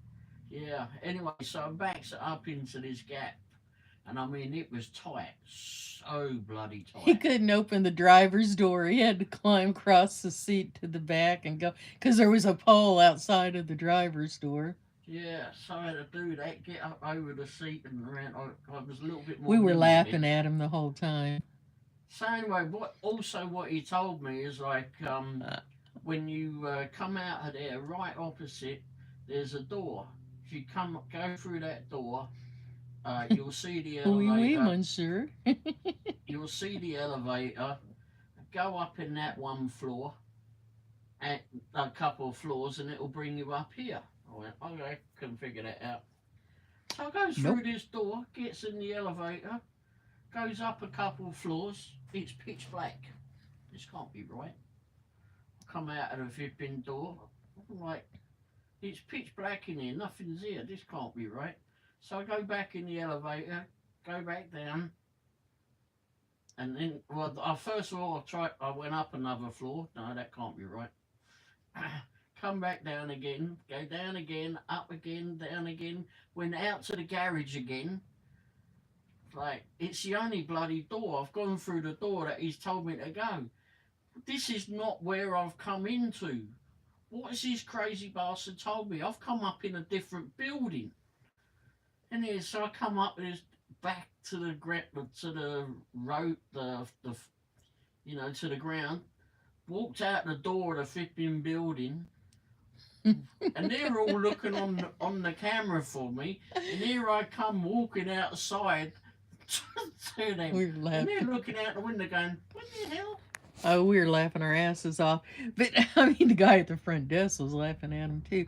S2: Yeah, anyway, so I backed up into this gap. And I mean, it was tight. So bloody tight.
S3: He couldn't open the driver's door. He had to climb across the seat to the back and go, because there was a pole outside of the driver's door.
S2: Yeah, so I had to do that, get up over the seat and around. I was a little bit more.
S3: We were laughing at him the whole time.
S2: So anyway, what he told me is like, when you come out of there, right opposite, there's a door. If you go through that door, you'll see the elevator.
S3: Oui, monsieur.
S2: You'll see the elevator. Go up in that one floor, and a couple of floors, and it'll bring you up here. I went, okay, couldn't figure that out. So I go through this door, gets in the elevator, goes up a couple of floors. It's pitch black. This can't be right. I come out of the flipping door. I'm like, it's pitch black in here. Nothing's here. This can't be right. So I go back in the elevator, go back down, and then, well, first of all, I went up another floor. No, that can't be right. Come back down again, go down again, up again, down again, went out to the garage again. Like, it's the only bloody door. I've gone through the door that he's told me to go. This is not where I've come into. What has this crazy bastard told me? I've come up in a different building. And here, so I come up back to the road, to the ground. Walked out the door of the flipping building. And they're all looking on the camera for me. And here I come walking outside to them.
S3: We were laughing.
S2: And they're looking out the window going, what the hell?
S3: Oh, we were laughing our asses off. But, I mean, the guy at the front desk was laughing at him, too.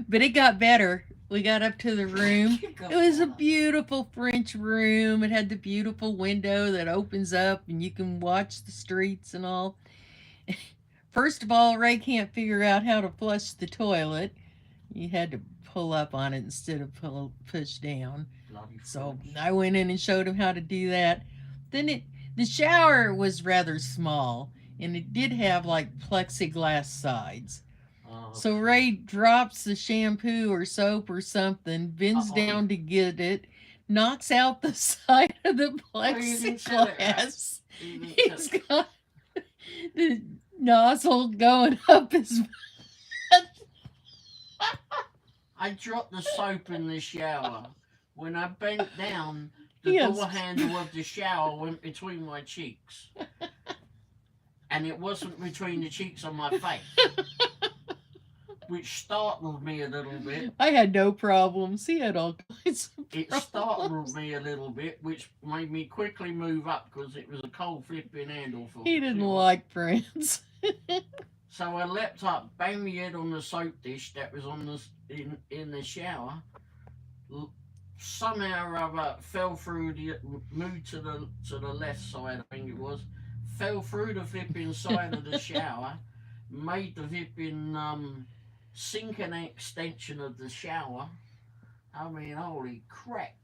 S3: But it got better. We got up to the room. It was a beautiful French room. It had the beautiful window that opens up, and you can watch the streets and all. First of all, Ray can't figure out how to flush the toilet. You had to pull up on it instead of push down. So I went in and showed him how to do that. Then the shower was rather small, and it did have like plexiglass sides. So Ray drops the shampoo or soap or something, bends down to get it, knocks out the side of the
S2: Oh, you didn't tell it right.
S3: plexiglass.
S2: You didn't tell
S3: He's
S2: it.
S3: got the nozzle going up his
S2: I dropped the soap in the shower. When I bent down, the
S3: Yes.
S2: door handle of the shower went between my cheeks. And it wasn't between the cheeks on my face. Which startled me a little bit.
S3: I had no problems. He had all kinds of
S2: It
S3: problems.
S2: startled me a little bit, which made me quickly move up because it was a cold flipping handle for
S3: He didn't
S2: sure.
S3: like France.
S2: So I leapt up, banged my head on the soap dish that was on the in the shower. Somehow or other fell through the moved to the left side, I think it was. Fell through the flipping side of the shower, made the flipping sink and extension of the shower. I mean, holy crap!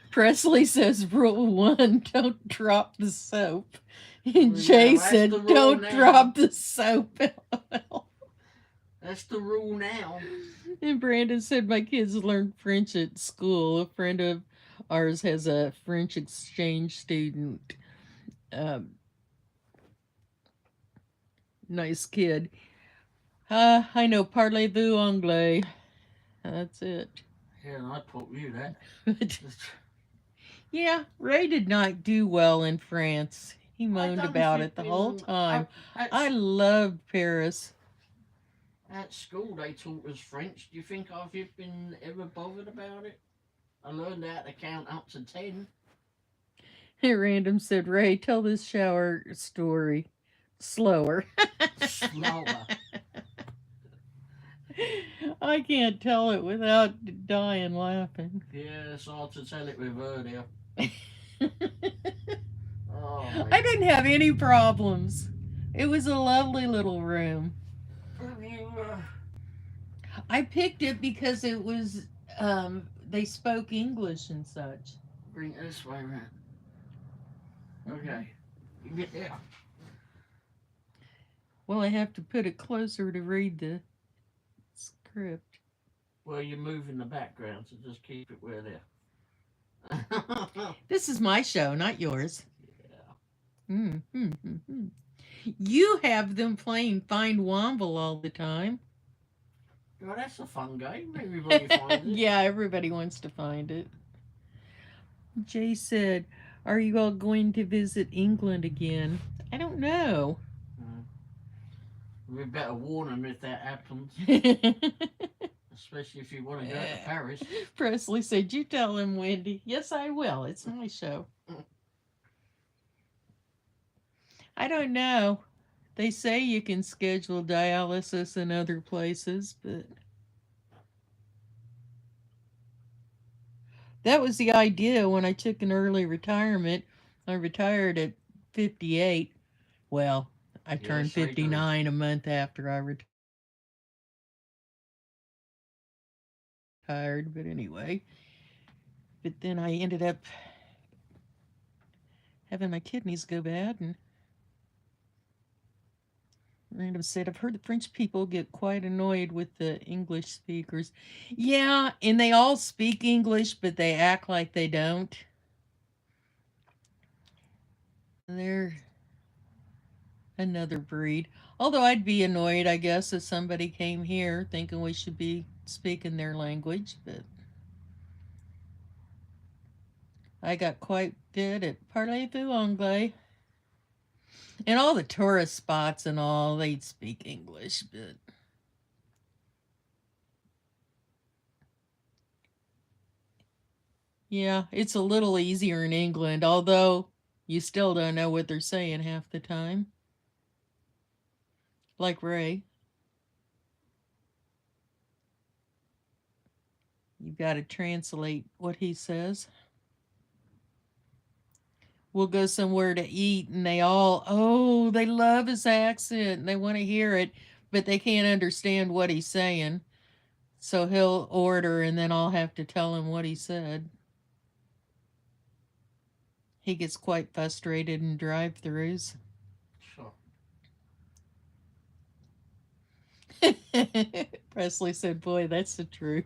S3: Presley says rule 1, don't drop the soap. And
S2: Well,
S3: Jay
S2: yeah, that's
S3: said,
S2: the rule
S3: don't
S2: now.
S3: drop the soap.
S2: That's the rule now.
S3: And Brandon said, my kids learned French at school. A friend of ours has a French exchange student. Nice kid. I know, parlez-vous anglais. That's it.
S2: Yeah, and I taught you that.
S3: Yeah, Ray did not do well in France. He moaned about it the whole time. I loved Paris.
S2: At school, they taught us French. Do you think I've been ever bothered about it? I learned how to count up to 10.
S3: Random said, Ray, tell this shower story slower.
S2: Slower.
S3: I can't tell it without dying laughing.
S2: Yeah, it's hard to tell it with her there. Oh, man.
S3: I didn't have any problems. It was a lovely little room. I picked it because it was, they spoke English and such.
S2: Bring it this way around. Okay. You get there.
S3: Well, I have to put it closer to read the script.
S2: Well, you're moving the background, so just keep it where there.
S3: This is my show, not yours.
S2: Yeah.
S3: Mm-hmm. You have them playing Find Womble all the time.
S2: Well, that's a fun game. Everybody finds it.
S3: Yeah, everybody wants to find it. Jay said, are you all going to visit England again? I don't know.
S2: We better warn them if that happens. Especially if you want to go to Paris.
S3: Presley said, you tell him, Wendy. Yes, I will. It's my show. I don't know. They say you can schedule dialysis in other places, but that was the idea when I took an early retirement. I retired at 58. Well, I turned 59 a month after I retired, but anyway. But then I ended up having my kidneys go bad, and Random said, I've heard the French people get quite annoyed with the English speakers. Yeah, and they all speak English, but they act like they don't. They're another breed. Although I'd be annoyed, I guess, if somebody came here thinking we should be speaking their language, but I got quite good at parlez-vous anglais. And all the tourist spots and all, they'd speak English, but yeah, it's a little easier in England, although you still don't know what they're saying half the time. Like Ray. You've got to translate what he says. We'll go somewhere to eat and they all, they love his accent and they want to hear it, but they can't understand what he's saying. So he'll order and then I'll have to tell him what he said. He gets quite frustrated in drive-thrus.
S2: Sure.
S3: Presley said, boy, that's the truth.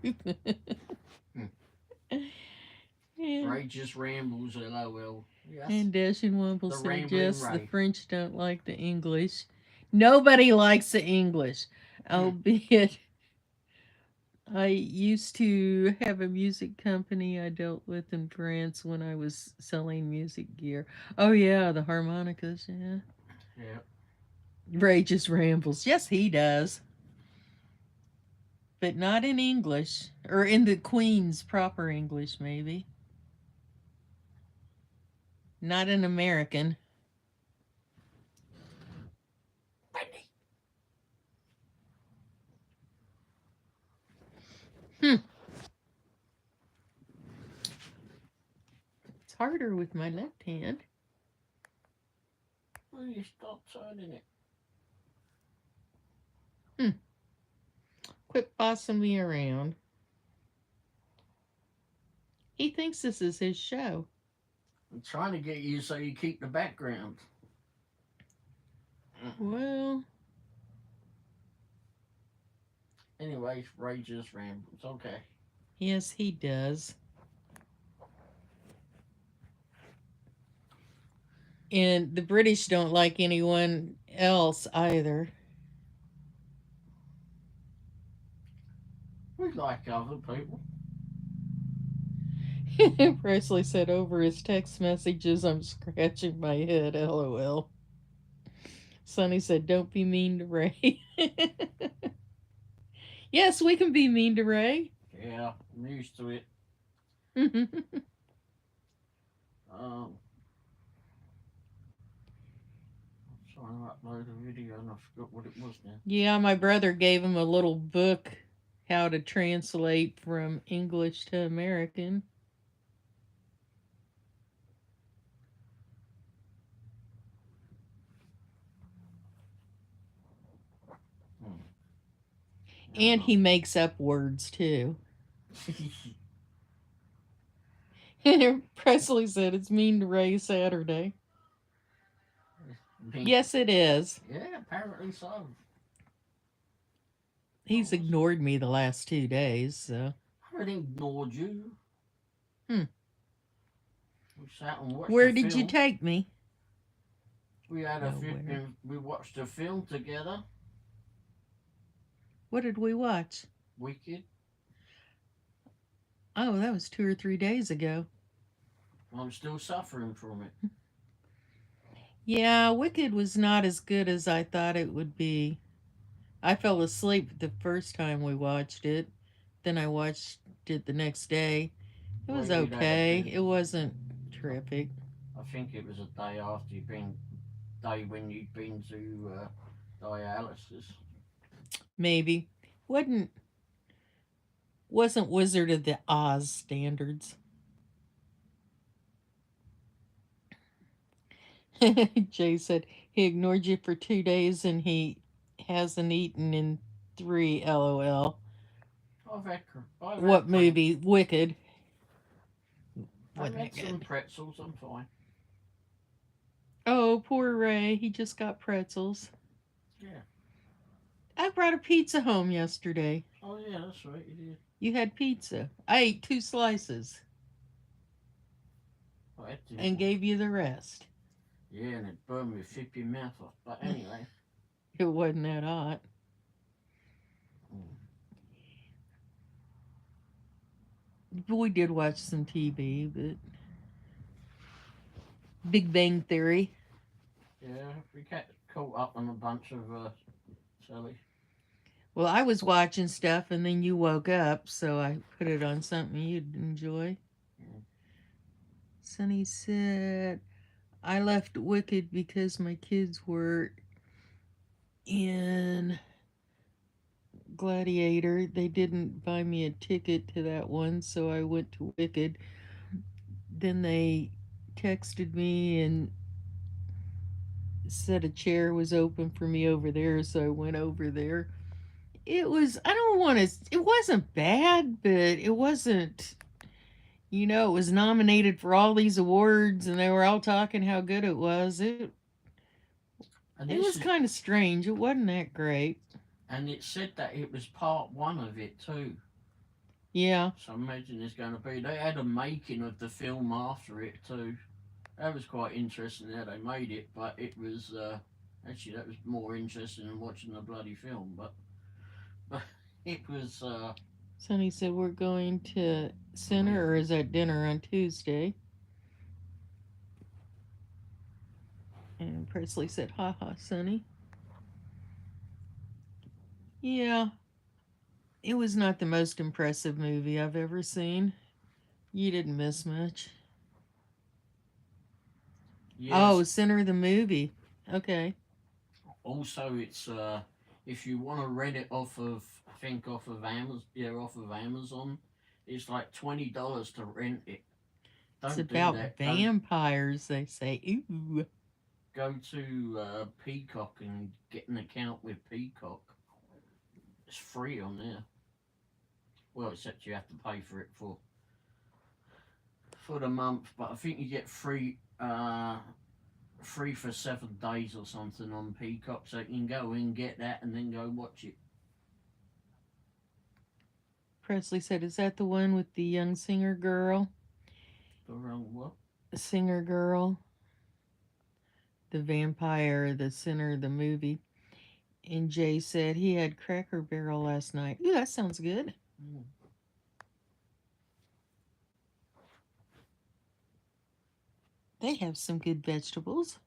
S2: Ray just rambles, LOL. Yes.
S3: And Dashing Womble
S2: The
S3: said,
S2: rambling
S3: yes, the
S2: Ray.
S3: French don't like the English. Nobody likes the English. Albeit, I used to have a music company I dealt with in France when I was selling music gear. Oh, yeah, the harmonicas, yeah.
S2: Yeah.
S3: Ray just rambles. Yes, he does. But not in English. Or in the Queen's proper English, maybe. Not in American. Hmm. It's harder with my left hand.
S2: Will you stop turning it?
S3: Quit bossing me around. He thinks this is his show.
S2: I'm trying to get you so you keep the background.
S3: Well,
S2: Anyways, Ray just rambles. Okay.
S3: yes, he does. And the British don't like anyone else either.
S2: We like other people.
S3: Presley said over his text messages, I'm scratching my head, LOL. Sonny said, don't be mean to Ray. Yes, we can be mean to Ray.
S2: Yeah, I'm used to it. I'm trying to upload a video and I forgot what it was now.
S3: Yeah, my brother gave him a little book how to translate from English to American. And he makes up words too. Presley said it's mean to Ray Saturday. Yes, it is.
S2: Yeah, apparently so.
S3: He's ignored me the last 2 days, so.
S2: I haven't ignored you.
S3: Hmm.
S2: We sat and watched
S3: Where
S2: a
S3: did you
S2: film.
S3: take me?
S2: We had
S3: Nowhere.
S2: we watched a film together.
S3: What did we watch?
S2: Wicked.
S3: Oh, that was 2 or 3 days ago.
S2: I'm still suffering from it.
S3: Yeah, Wicked was not as good as I thought it would be. I fell asleep the first time we watched it. Then I watched it the next day. It was
S2: Well, you'd had
S3: okay.
S2: to-
S3: It wasn't terrific.
S2: I think it was a day after day when you'd been to dialysis.
S3: Maybe. Wasn't Wizard of the Oz standards. Jay said he ignored you for 2 days and he hasn't eaten in 3, LOL. What movie? Wicked.
S2: I had some pretzels, I'm fine.
S3: Oh, poor Ray. He just got pretzels.
S2: Yeah.
S3: I brought a pizza home yesterday.
S2: Oh, yeah, that's right, you did.
S3: You had pizza. I ate 2 slices and gave you the rest.
S2: Yeah, and it burned me flipping mouth off. But anyway.
S3: It wasn't that hot. We did watch some TV, but Big Bang Theory.
S2: Yeah, we got caught up on a bunch of silly.
S3: Well, I was watching stuff and then you woke up, so I put it on something you'd enjoy.
S2: Yeah.
S3: Sonny said, I left Wicked because my kids were in Gladiator. They didn't buy me a ticket to that one, so I went to Wicked. Then they texted me and said a chair was open for me over there, so I went over there. It was, I don't want to, it wasn't bad, but it wasn't, you know, it was nominated for all these awards and they were all talking how good it was. It was kind of strange. It wasn't that great.
S2: And it said that it was part 1 of it too.
S3: Yeah.
S2: So I imagine there's going to be. They had a making of the film after it too. That was quite interesting how they made it, but it was actually that was more interesting than watching the bloody film. But it was.
S3: Sonny said we're going to center, or is that dinner on Tuesday? And Presley said, "Ha ha, Sonny." Yeah, it was not the most impressive movie I've ever seen. You didn't miss much.
S2: Yes.
S3: Oh, center the movie. Okay.
S2: Also, it's if you want to rent it off of, I think off of Amazon, yeah, off of Amazon, it's like $20 to rent it.
S3: It's
S2: Don't do
S3: about
S2: that.
S3: vampires, they say. Ooh.
S2: Go to Peacock and get an account with Peacock. It's free on there. Well, except you have to pay for it for the month. But I think you get free for 7 days or something on Peacock, so you can go in, get that, and then go watch it.
S3: Presley said, "Is that the one with the young singer girl?"
S2: The wrong what?
S3: Singer girl. The vampire, the sinner, the movie. And Jay said he had Cracker Barrel last night. Ooh, that sounds good.
S2: Mm.
S3: They have some good vegetables.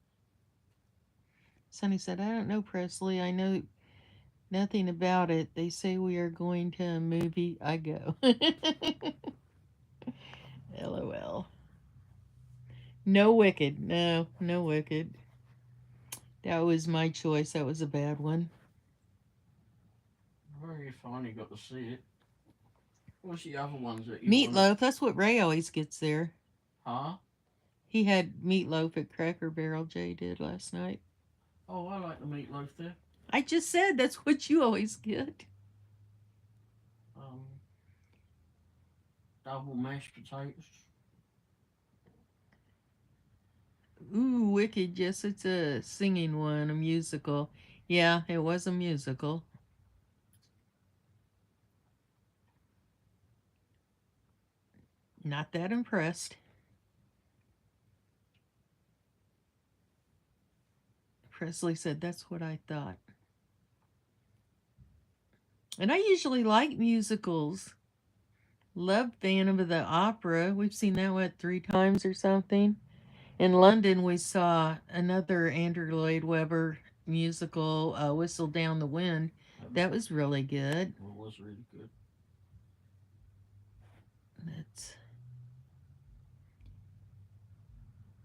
S3: Sonny said, "I don't know, Presley. I know nothing about it. They say we are going to a movie. I go." LOL. No Wicked. No, no Wicked. That was my choice. That was a bad one.
S2: Where you finally got to see it? What's the other ones that you
S3: Meatloaf. That's what Ray always gets there.
S2: Huh?
S3: He had meatloaf at Cracker Barrel. Jay did last night.
S2: Oh, I like the meatloaf there.
S3: I just said that's what you always get.
S2: Um, Double mashed potatoes.
S3: Ooh, Wicked. Yes, it's a singing one, a musical. Yeah, it was a musical. Not that impressed. Presley said, "That's what I thought." And I usually like musicals. Love Phantom of the Opera. We've seen that, what, 3 times or something? In London, we saw another Andrew Lloyd Webber musical, Whistle Down the Wind. That was really good.
S2: Well, it was really good.
S3: That's...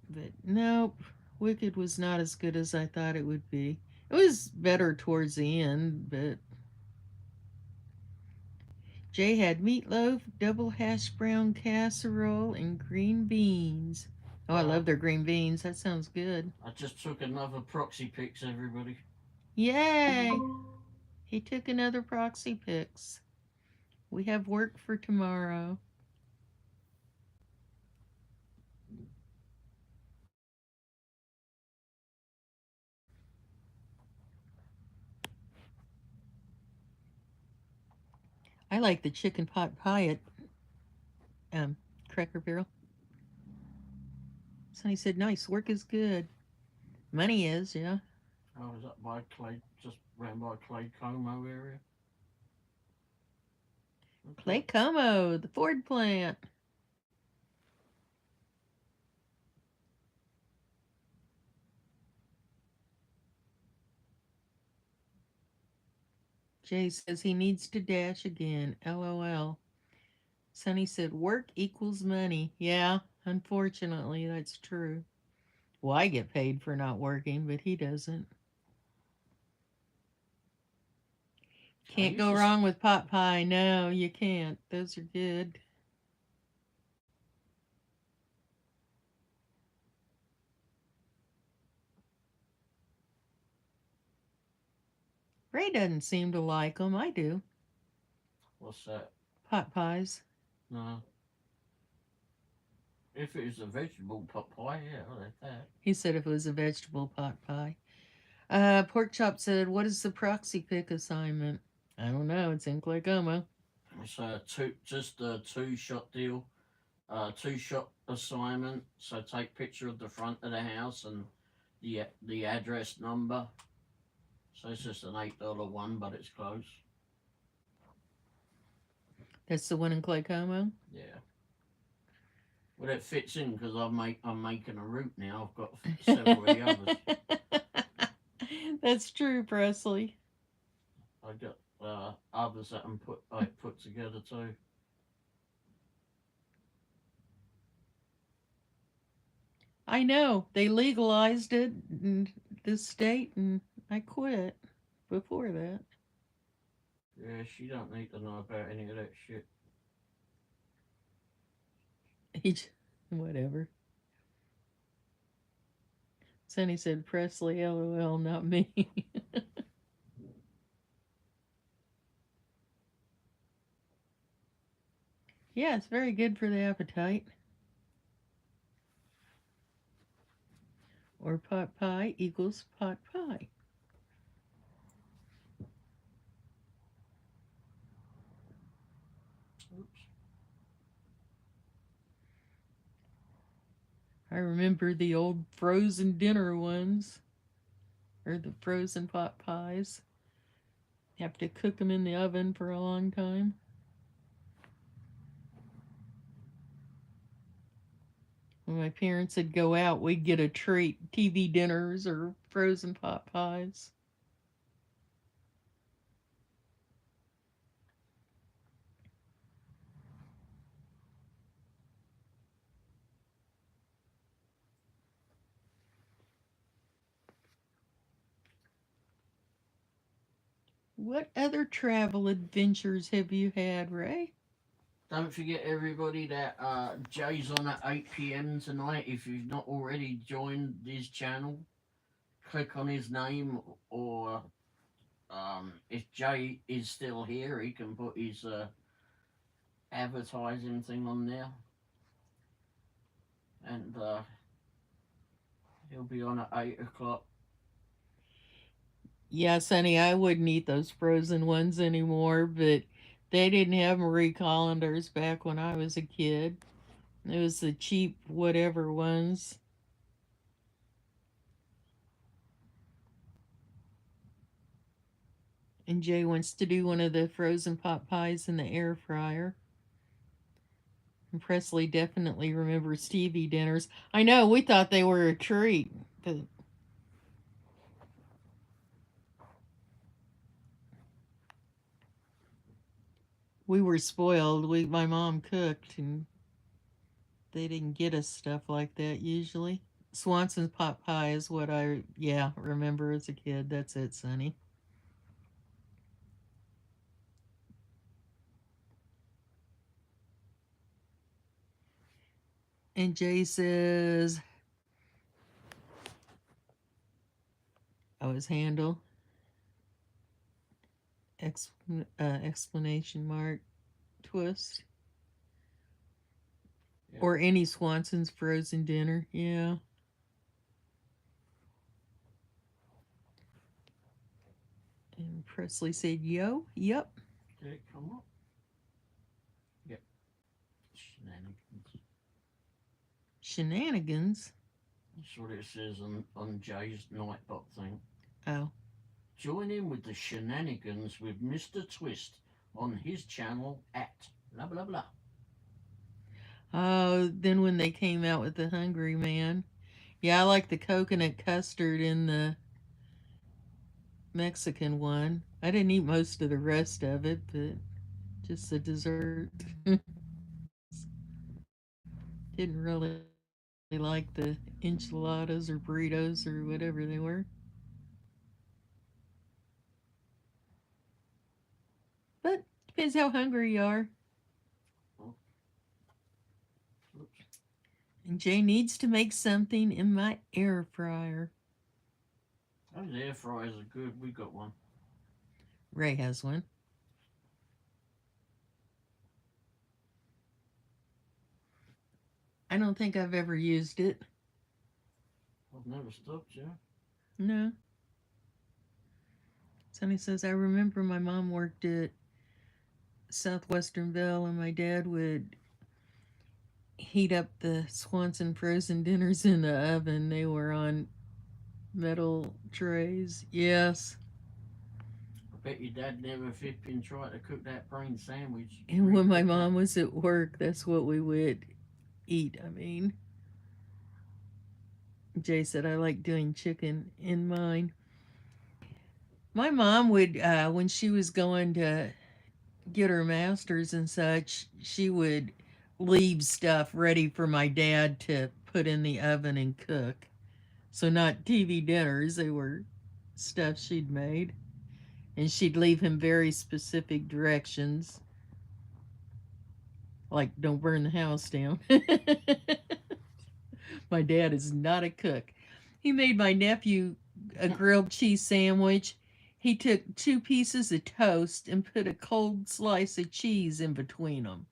S3: But nope, Wicked was not as good as I thought it would be. It was better towards the end, but Jay had meatloaf, double hash brown casserole, and green beans. Oh, I love their green beans. That sounds good.
S2: I just took another proxy pics, everybody.
S3: Yay! He took another proxy pics. We have work for tomorrow. I like the chicken pot pie at Cracker Barrel. Sonny said, "Nice, work is good. Money is, yeah."
S2: I was up by Clay, just round by Clay Como area.
S3: Clay Como, the Ford plant. Jay says he needs to dash again. LOL. Sonny said, "Work equals money." Yeah, unfortunately, that's true. Well, I get paid for not working, but he doesn't. Can't go wrong with pot pie. No, you can't. Those are good. Ray doesn't seem to like them. I do.
S2: What's that?
S3: Pot pies.
S2: No. If it was a vegetable pot pie, yeah, I like that.
S3: He said if it was a vegetable pot pie. Pork Chop said, "What is the proxy pick assignment?" I don't know. It's in Claycomo.
S2: It's just a 2-shot deal, 2-shot assignment. So take picture of the front of the house and the address number. So it's just an $8 one, but it's close.
S3: That's the one in Claycomo?
S2: Yeah. Well, it fits in because I'm making a route now. I've got several of the others.
S3: That's true, Presley.
S2: I got others that I put together too.
S3: I know. They legalized it in this state, and I quit before that.
S2: Yeah, she don't need to know about any of that shit.
S3: Whatever. Sonny said, Presley, LOL, not me. Yeah, it's very good for the appetite. Or pot pie equals pot pie.
S2: Oops.
S3: I remember the old frozen dinner ones, or the frozen pot pies. You have to cook them in the oven for a long time. When my parents would go out, we'd get a treat, TV dinners or frozen pot pies. What other travel adventures have you had, Ray?
S2: Don't forget, everybody, that Jay's on at 8 p.m. tonight. If you've not already joined his channel, click on his name, or if Jay is still here, he can put his advertising thing on there. And he'll be on at 8 o'clock.
S3: Yeah, Sonny, I wouldn't eat those frozen ones anymore, but they didn't have Marie Collanders back when I was a kid. It was the cheap whatever ones. And Jay wants to do one of the frozen pot pies in the air fryer. And Presley definitely remembers TV dinners. I know, we thought they were a treat, but we were spoiled. My mom cooked, and they didn't get us stuff like that usually. Swanson's pot pie is what I remember as a kid. That's it, Sonny. And Jay says, "I was handle." Explanation mark twist.
S2: Yeah.
S3: Or any Swanson's frozen dinner. Yeah. And Presley said, "Yo, yep."
S2: Did it come up? Yep. Shenanigans.
S3: Shenanigans?
S2: That's what it says on Jay's Nightbot thing.
S3: Oh.
S2: Join in with the shenanigans with Mr. Twist on his channel at blah blah blah.
S3: Oh, then when they came out with the Hungry Man. Yeah, I like the coconut custard in the Mexican one. I didn't eat most of the rest of it, but just the dessert. Didn't really like the enchiladas or burritos or whatever they were. But depends how hungry you are. And Jay needs to make something in my air fryer.
S2: Those air fryers are good. We got one.
S3: Ray has one. I don't think I've ever used it.
S2: I've never stopped you.
S3: No. Sonny says, I remember my mom worked at Southwesternville, and my dad would heat up the Swanson frozen dinners in the oven. They were on metal trays. Yes.
S2: I bet your dad never flipping tried to cook that brain sandwich.
S3: And when my
S2: Recook that.
S3: mom was at work, that's what we would eat. I mean, Jay said, I like doing chicken in mine. My mom would, when she was going to get her master's and such, she would leave stuff ready for my dad to put in the oven and cook. So, not TV dinners, they were stuff she'd made. And she'd leave him very specific directions, like don't burn the house down. My dad is not a cook. He made my nephew a grilled cheese sandwich. He took 2 pieces of toast and put a cold slice of cheese in between them.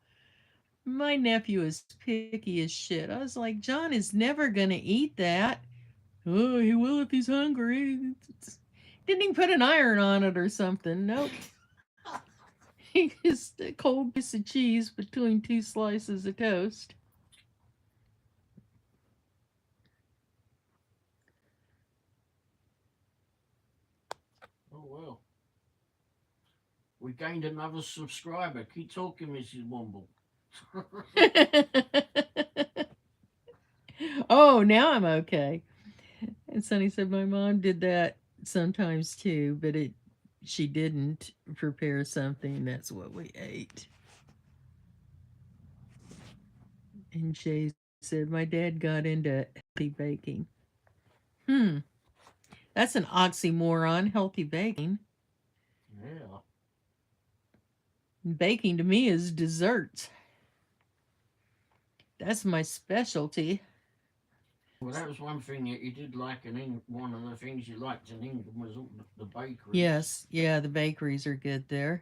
S3: My nephew is picky as shit. I was like, John is never going to eat that. Oh, he will if he's hungry. Didn't even put an iron on it or something. Nope. He just a cold piece of cheese between 2 slices of toast.
S2: Oh well. We gained another subscriber. Keep talking, Mrs. Womble.
S3: Oh, now I'm okay. And Sonny said my mom did that sometimes too, but it she didn't prepare something. That's what we ate. And Jay said my dad got into healthy baking. Hmm, that's an oxymoron. Healthy baking.
S2: Yeah.
S3: Baking to me is desserts. That's my specialty.
S2: Well, that was one thing that you did like in England. One of the things you liked in England was all the bakeries.
S3: Yes, yeah, the bakeries are good there.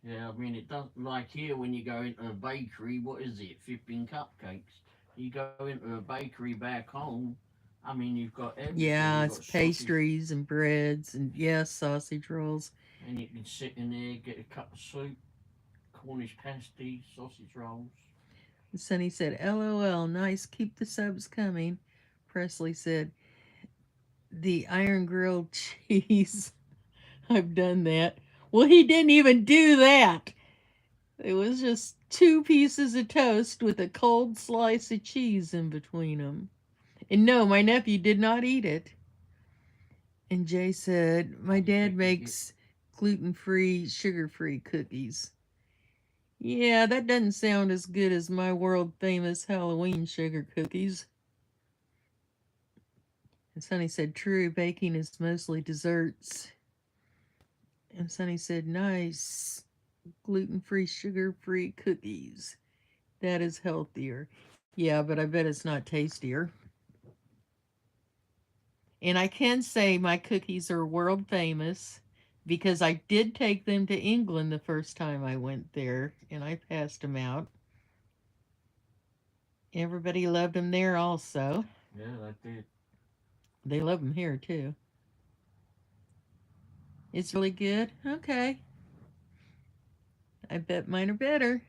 S2: Yeah, I mean, it doesn't like here when you go into a bakery, what is it, 15 cupcakes? You go into a bakery back home, I mean, you've got everything. You've
S3: Yeah,
S2: got
S3: it's
S2: sausage,
S3: pastries and breads and yes, sausage rolls.
S2: and you can sit in there, get a cup of soup, Cornish pasty, sausage rolls.
S3: Sonny said, LOL, nice, keep the subs coming. Presley said, the iron grilled cheese. I've done that. Well, he didn't even do that. It was just 2 pieces of toast with a cold slice of cheese in between them. And no, my nephew did not eat it. And Jay said,
S2: How
S3: my
S2: do you
S3: dad
S2: think you get?
S3: makes gluten free, sugar free cookies. Yeah, that doesn't sound as good as my world famous Halloween sugar cookies. And Sonny said, true, baking is mostly desserts. And Sonny said, nice, gluten free, sugar free cookies. That is healthier. Yeah, but I bet it's not tastier. And I can say my cookies are world famous because I did take them to England the first time I went there and I passed them out. Everybody loved them there also.
S2: Yeah, that did.
S3: They love them here too. It's really good. Okay. I bet mine are better.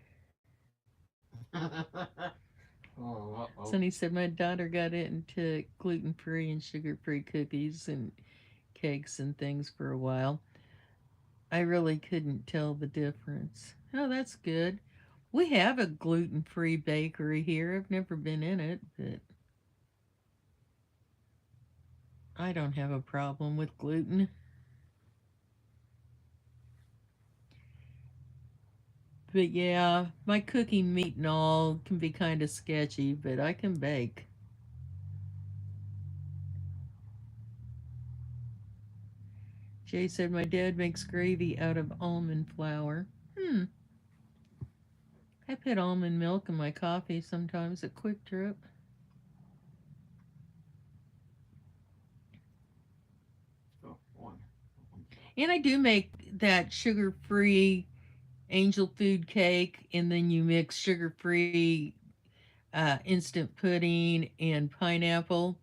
S2: Oh, uh-oh.
S3: Sonny said my daughter got into gluten free and sugar free cookies and cakes and things for a while. I really couldn't tell the difference. Oh, that's good. We have a gluten free bakery here. I've never been in it, but I don't have a problem with gluten. But yeah, my cooking meat and all can be kind of sketchy, but I can bake. Jay said my dad makes gravy out of almond flour. Hmm. I put almond milk in my coffee sometimes at Quick Trip.
S2: Oh, one.
S3: And I do make that sugar free angel food cake, and then you mix sugar free instant pudding and pineapple.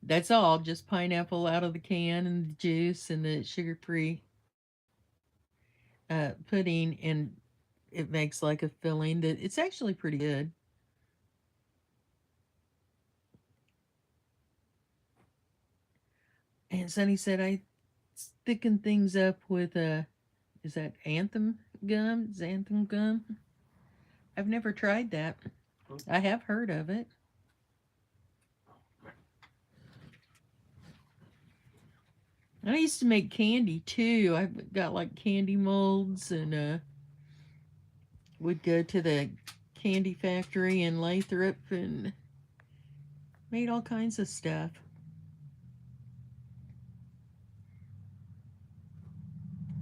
S3: That's all, just pineapple out of the can and the juice and the sugar free pudding. And it makes like a filling that it's actually pretty good. And Sonny said I thicken things up with is that Anthem gum? Xanthan gum? I've never tried that. I have heard of it. I used to make candy too. I've got like candy molds and would go to the candy factory in Lathrop and made all kinds of stuff.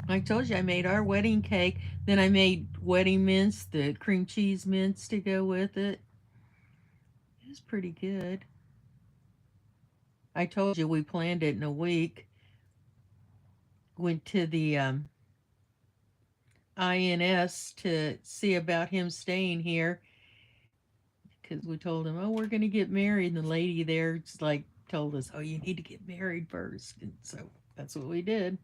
S3: I told you I made our wedding cake. Then I made wedding mince, the cream cheese mince to go with it. It was pretty good. I told you we planned it in a week. Went to the INS to see about him staying here because we told him, oh, we're going to get married. And the lady there just like told us, oh, you need to get married first. And so that's what we did.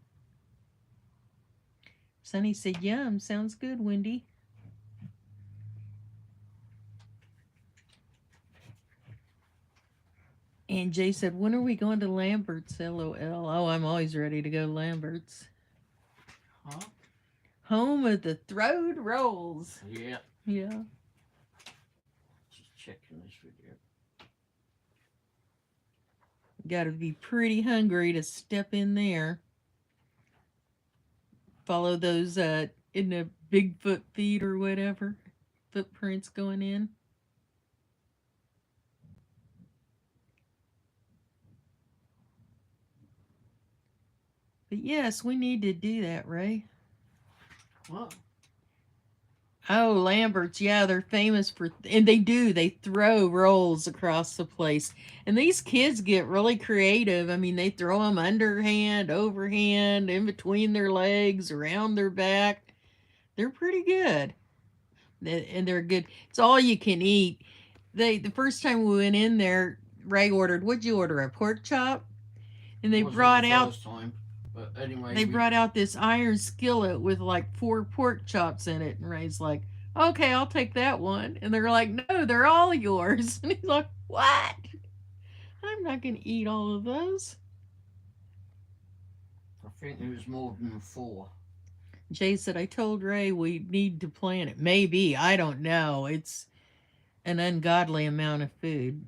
S3: Sonny said, yum, sounds good, Wendy. And Jay said, when are we going to Lambert's? LOL. Oh, I'm always ready to go to Lambert's.
S2: Huh?
S3: Home of the throwed rolls.
S2: Yeah.
S3: Yeah.
S2: Just checking this video.
S3: Got to be pretty hungry to step in there. Follow those in the Bigfoot feet or whatever. Footprints going in. But yes, we need to do that, Ray.
S2: What?
S3: Oh, Lambert's, yeah, they're famous for, and they throw rolls across the place. And these kids get really creative. I mean, they throw them underhand, overhand, in between their legs, around their back. They're pretty good. And they're good. It's all you can eat. The first time we went in there, Ray ordered, what'd you order, a pork chop? And they brought out,
S2: first time, but anyway,
S3: they brought out this iron skillet with like 4 pork chops in it. And Ray's like, okay, I'll take that one. And they're like, no, they're all yours. And he's like, what? I'm not going to eat all of those.
S2: I think it was more than 4.
S3: Jay said, I told Ray we need to plan it. Maybe. I don't know. It's an ungodly amount of food.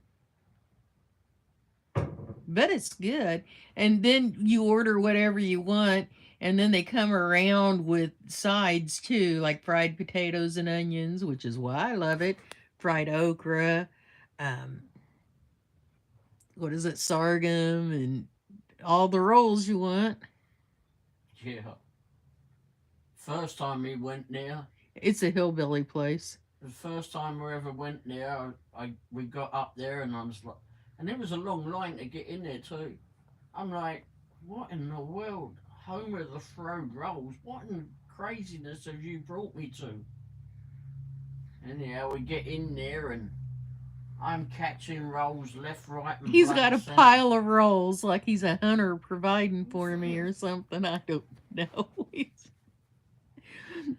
S3: But it's good. And then you order whatever you want. And then they come around with sides too, like fried potatoes and onions, which is why I love it. Fried okra. What is it? Sorghum and all the rolls you want.
S2: Yeah. First time we went there.
S3: It's a hillbilly place.
S2: The first time we ever went there, we got up there and I was like, and there was a long line to get in there too. I'm like, what in the world? Home of the throwed rolls? What in craziness have you brought me to? Anyhow, we get in there and I'm catching rolls left, right, and
S3: He's got a
S2: center.
S3: pile of rolls like he's a hunter providing for me or something. I don't know.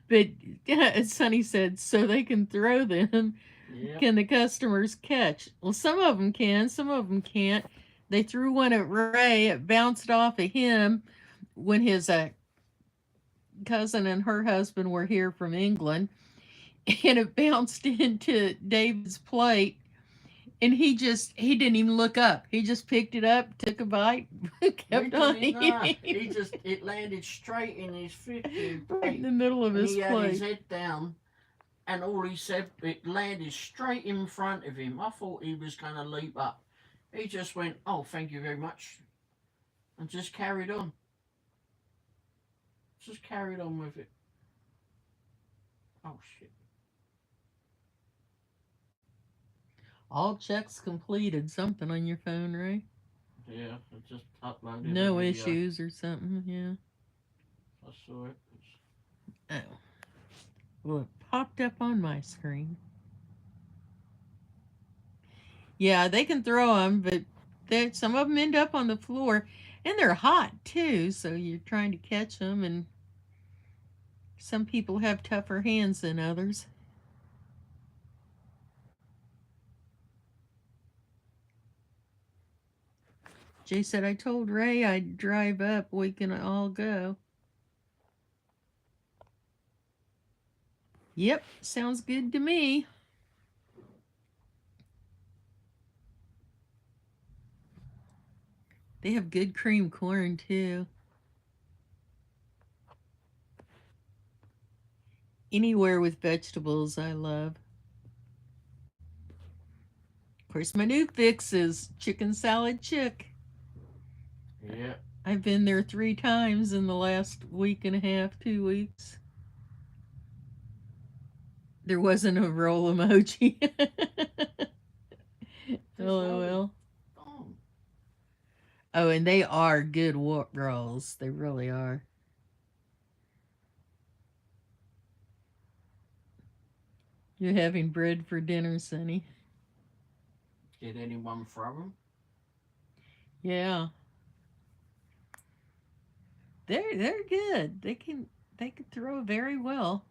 S3: But as Sonny said, so they can throw them.
S2: Yep.
S3: Can the customers catch? Well, some of them can, some of them can't. They threw one at Ray. It bounced off of him when his cousin and her husband were here from England. And it bounced into David's plate. And he didn't even look up. He just picked it up, took a bite, kept on eating.
S2: It landed straight in his 50
S3: Right in the middle of his
S2: plate. He had his
S3: plate.
S2: head down, and all he said, it landed straight in front of him. I thought he was going to leap up. He just went, oh, thank you very much, and just carried on. Just carried on with it. Oh, shit.
S3: All checks completed. Something on your phone, Ray?
S2: Yeah, I just uploaded
S3: No issues or something, yeah.
S2: I saw it.
S3: Oh. Well, it popped up on my screen. Yeah, they can throw them, but some of them end up on the floor. And they're hot, too, so you're trying to catch them. And Some people have tougher hands than others. Jay said, I told Ray I'd drive up. We can all go. Yep, sounds good to me. They have good cream corn, too. Anywhere with vegetables, I love. Of course, my new fix is chicken salad chick.
S2: Yeah.
S3: I've been there 3 times in the last week and a half, 2 weeks. There wasn't a roll emoji. LOL. Oh, and they are good rolls. They really are. You're having bread for dinner, Sonny.
S2: Did anyone throw them?
S3: Yeah. They're good. They can throw very well.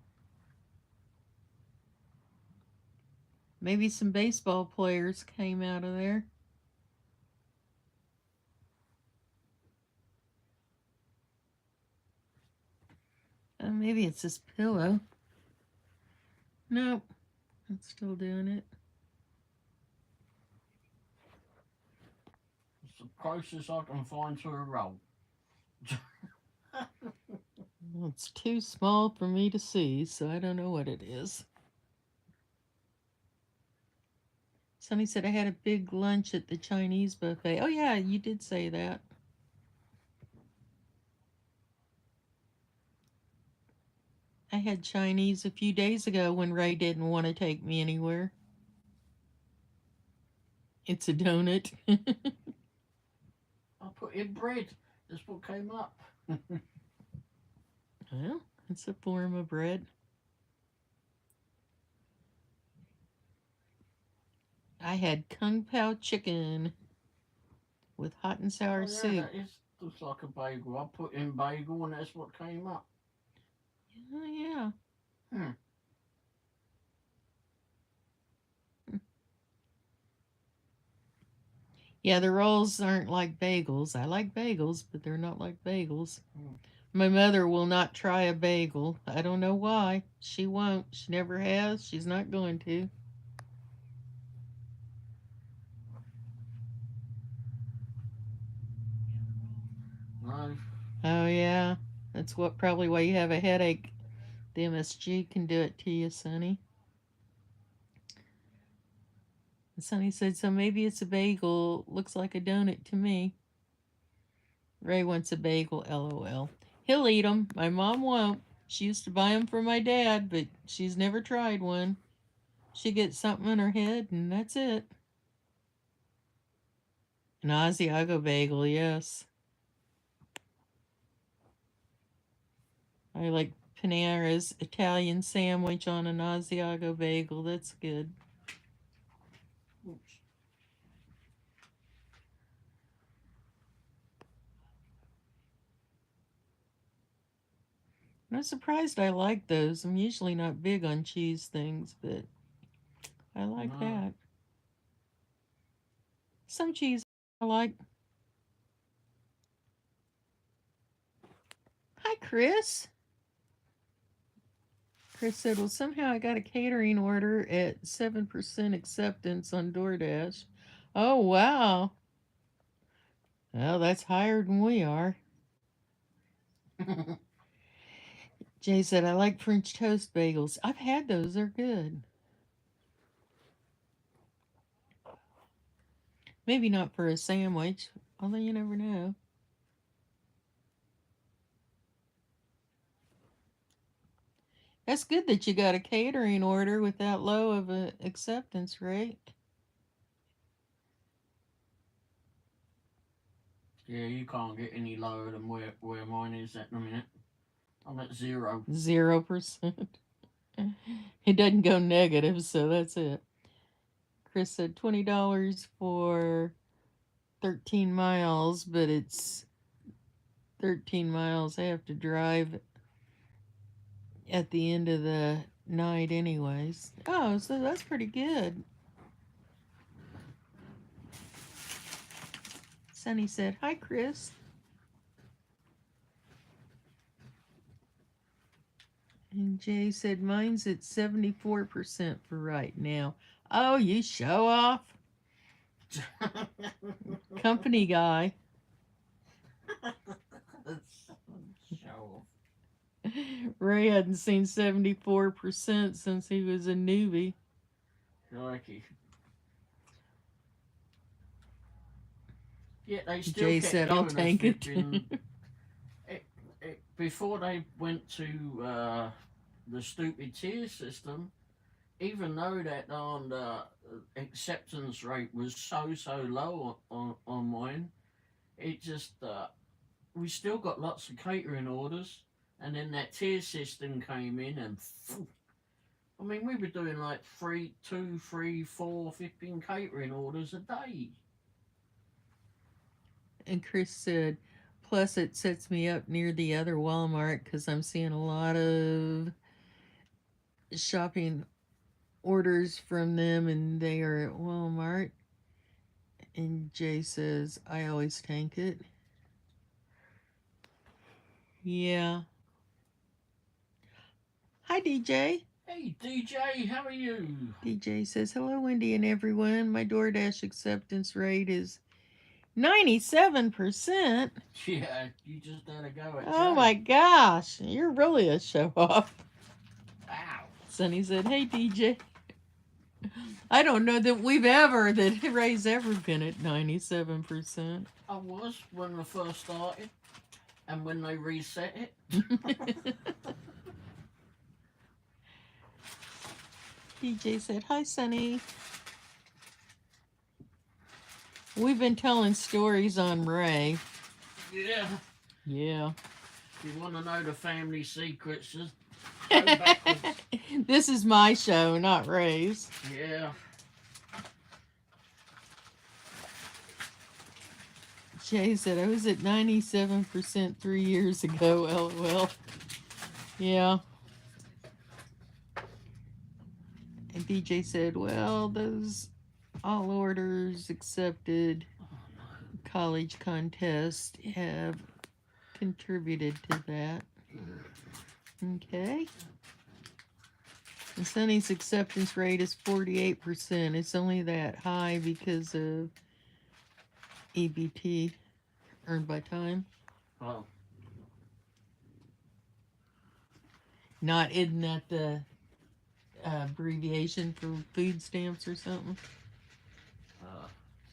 S3: Maybe some baseball players came out of there. Maybe it's this pillow. Nope. It's still doing it.
S2: It's the closest I can find to a roll.
S3: Well, it's too small for me to see, so I don't know what it is. Sonny said I had a big lunch at the Chinese buffet. Oh, yeah, you did say that. I had Chinese a few days ago when Ray didn't want to take me anywhere. It's a donut.
S2: I put in bread. That's what came up.
S3: Well, it's a form of bread. I had Kung Pao chicken with hot and sour soup.
S2: That looks like a bagel. I put in bagel and that's what came up.
S3: Oh, yeah. Yeah, the rolls aren't like bagels. I like bagels, but they're not like bagels. My mother will not try a bagel. I don't know why. She won't. She never has. She's not going to.
S2: No.
S3: Oh, yeah. That's probably why you have a headache. The MSG can do it to you, Sonny. And Sonny said, so maybe it's a bagel. Looks like a donut to me. Ray wants a bagel, LOL. He'll eat them. My mom won't. She used to buy them for my dad, but she's never tried one. She gets something in her head, and that's it. An Asiago bagel, yes. I like Panera's Italian sandwich on an Asiago bagel. That's good.
S2: Oops.
S3: I'm surprised I like those. I'm usually not big on cheese things, but I like that. Some cheese I like. Hi, Chris. Chris said, well, somehow I got a catering order at 7% acceptance on DoorDash. Oh, wow. Well, that's higher than we are. Jay said, I like French toast bagels. I've had those. They're good. Maybe not for a sandwich, although you never know. That's good that you got a catering order with that low of an acceptance rate.
S2: Yeah, you can't get any lower than where mine is at the minute. I'm at 0.
S3: 0%. It doesn't go negative, so that's it. Chris said $20 for 13 miles, but it's 13 miles I have to drive at the end of the night anyways. Oh, so that's pretty good. Sunny said, "Hi, Chris." And Jay said, "Mine's at 74% for right now." Oh, you show off. Company guy.
S2: Show
S3: Ray hadn't seen 74% since he was a newbie.
S2: Crikey. Yeah, they still
S3: Jay
S2: kept
S3: said, "I'll
S2: giving us
S3: tank it."
S2: flipping- before they went to the stupid tier system, even though that on the acceptance rate was so low on mine, it just we still got lots of catering orders, and then that tier system came in, and I mean we were doing like 3, 2, 3, 4, 15 catering orders a day.
S3: And Chris said, "Plus it sets me up near the other Walmart because I'm seeing a lot of shopping orders from them and they are at Walmart." And Jay says, "I always tank it." Yeah. Hi, DJ.
S2: Hey DJ, how are you?
S3: DJ says, "Hello, Wendy and everyone. My DoorDash acceptance rate is 97%.
S2: Yeah, you just had a go at
S3: Oh
S2: Jay.
S3: my gosh, you're really a show off."
S2: Wow.
S3: Sonny said, "Hey, DJ. I don't know that Ray's ever been at 97%.
S2: I was when I first started, and when they reset it.
S3: DJ said, "Hi, Sonny. We've been telling stories on Ray."
S2: Yeah.
S3: Yeah.
S2: If you want to know the family secrets, just go backwards.
S3: This is my show, not Ray's.
S2: Yeah.
S3: Jay said, "I was at 97% 3 years ago, LOL." Yeah. And DJ said, "Well, those all orders accepted college contest have contributed to that." Okay. And Sunny's acceptance rate is 48%. It's only that high because of EBT, earned by time.
S2: Oh.
S3: Not, isn't that the abbreviation for food stamps or something?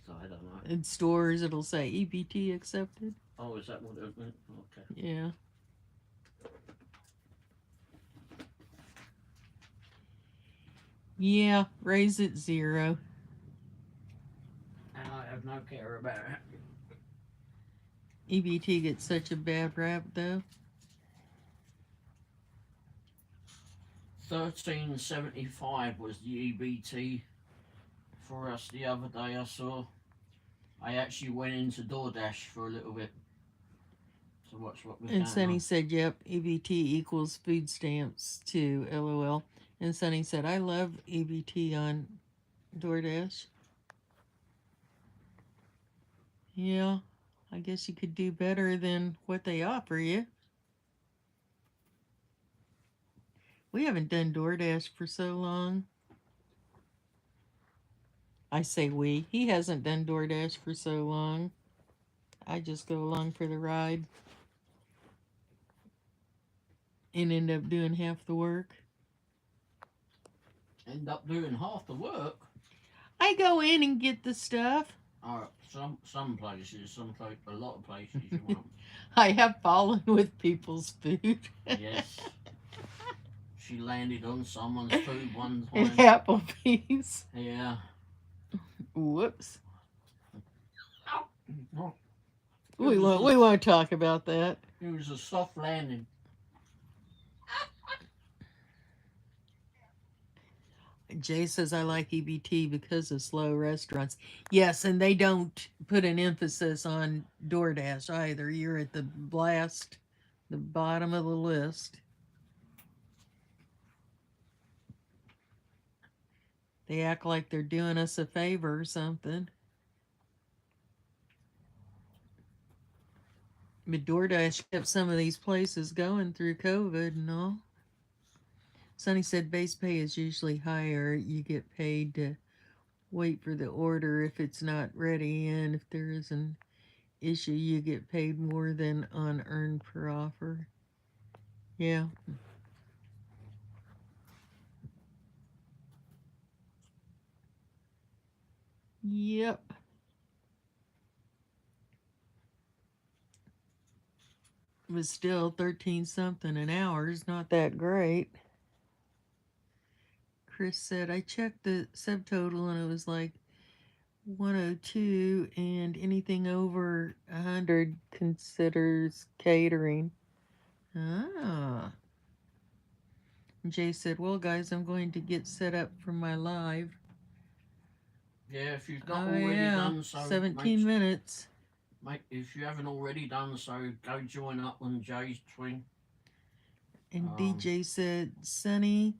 S2: So I don't know.
S3: In stores, it'll say EBT accepted.
S2: Oh, is that what it meant? Okay.
S3: Yeah. Yeah, raise it 0.
S2: And I have no care about it.
S3: EBT gets such a bad rap, though.
S2: 1375 was the EBT for us the other day. I saw. I actually went into DoorDash for a little bit to watch what was going
S3: And Sonny
S2: on.
S3: said, "Yep, EBT equals food stamps too, LOL." And Sonny said, "I love EBT on DoorDash." Yeah, I guess you could do better than what they offer you. We haven't done DoorDash for so long. I say we. He hasn't done DoorDash for so long. I just go along for the ride and end up doing half the work.
S2: End up doing half the work.
S3: I go in and get the stuff.
S2: Some places, a lot of places you won't.
S3: I have fallen with people's food.
S2: Yes. She landed on someone's food one
S3: And
S2: time.
S3: Applebee's.
S2: Yeah.
S3: Whoops.
S2: Oh,
S3: We won't talk about that.
S2: it was a soft landing.
S3: Jay says, "I like EBT because of slow restaurants." Yes, and they don't put an emphasis on DoorDash either. You're at the bottom of the list. They act like they're doing us a favor or something. But DoorDash kept some of these places going through COVID and all. Sonny said base pay is usually higher. You get paid to wait for the order if it's not ready, and if there is an issue, you get paid more than on earned per offer. Yeah. Yep. But still, 13 something an hour is not that great. Chris said, I checked the subtotal and it was like 102, and anything over 100 considers catering. Ah. Jay said, well, guys, I'm going to get set up for my live.
S2: Yeah, if you've not already done so,
S3: 17 minutes.
S2: If you haven't already done so, go join up on Jay's twin.
S3: And DJ said, Sonny,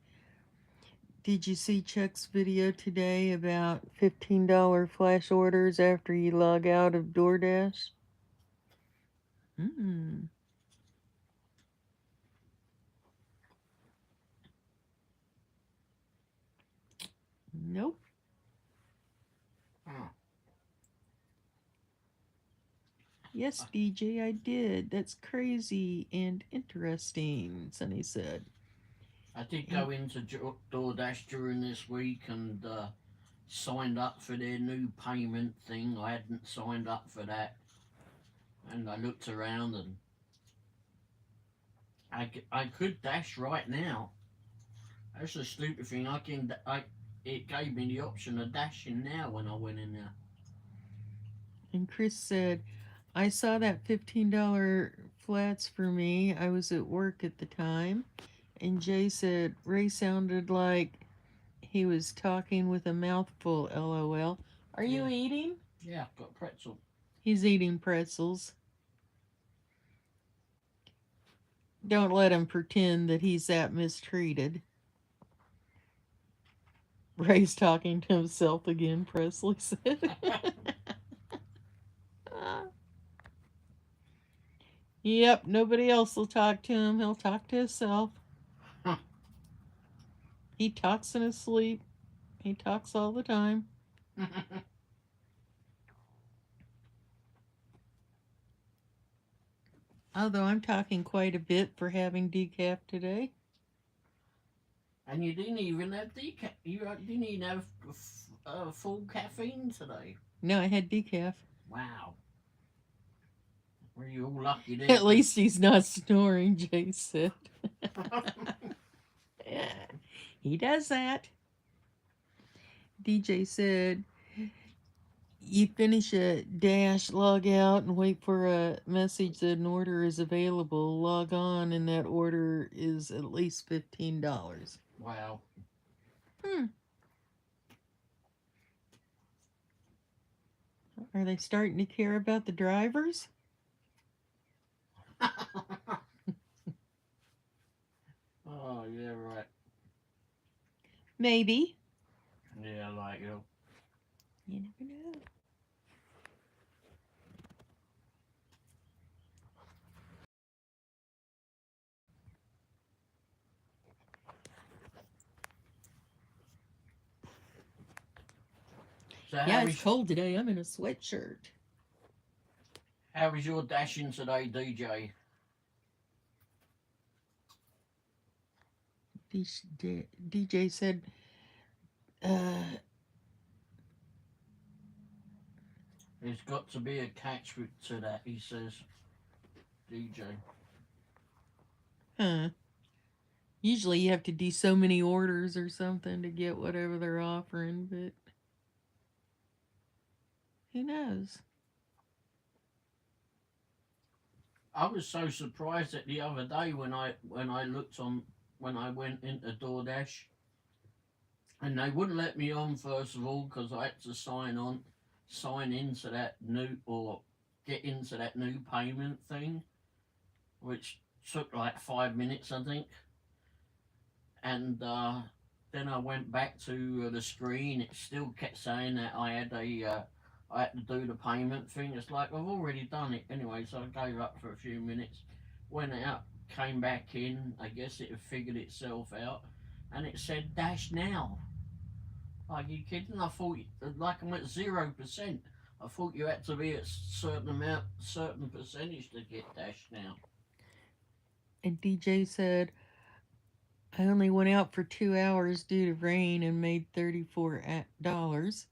S3: did you see Chuck's video today about $15 flash orders after you log out of DoorDash? Nope. Yes, DJ, I did. That's crazy and interesting, Sonny said.
S2: I did go into DoorDash during this week and signed up for their new payment thing. I hadn't signed up for that. And I looked around and I could dash right now. That's the stupid thing. It gave me the option of dashing now when I went in there.
S3: And Chris said, I saw that $15 flats for me. I was at work at the time. And Jay said, Ray sounded like he was talking with a mouthful, LOL. Are you eating?
S2: Yeah, I've got a pretzel.
S3: He's eating pretzels. Don't let him pretend that he's that mistreated. Ray's talking to himself again, Presley said. Yep, nobody else will talk to him. He'll talk to himself. He talks in his sleep. He talks all the time. Although I'm talking quite a bit for having decaf today.
S2: And you didn't even have decaf. You didn't even have full caffeine today.
S3: No, I had decaf.
S2: Wow. Were you all lucky there?
S3: At least he's not snoring, Jay said. Yeah, he does that. DJ said, you finish a dash, log out, and wait for a message that an order is available. Log on, and that order is at least $15.
S2: Wow.
S3: Are they starting to care about the drivers?
S2: Oh, yeah, right.
S3: Maybe.
S2: Yeah, like you.
S3: You never know.
S2: So
S3: yeah, it's cold today. I'm in a sweatshirt.
S2: How was your dashing today, DJ?
S3: DJ said,
S2: there's got to be a catch to that, he says. DJ.
S3: Huh. Usually you have to do so many orders or something to get whatever they're offering, but who knows?
S2: I was so surprised that the other day when I looked on, when I went into DoorDash, and they wouldn't let me on first of all because I had to sign into that new, or get into that new payment thing, which took like 5 minutes, I think. And Then I went back to the screen. It still kept saying that I had to do the payment thing. It's like I've already done it anyway, so I gave up for a few minutes. Went out, came back in. I guess it had figured itself out, and it said dash now. Are you kidding? I thought like I'm at 0%. I thought you had to be at certain percentage to get dash now.
S3: And DJ said, I only went out for 2 hours due to rain and made $34.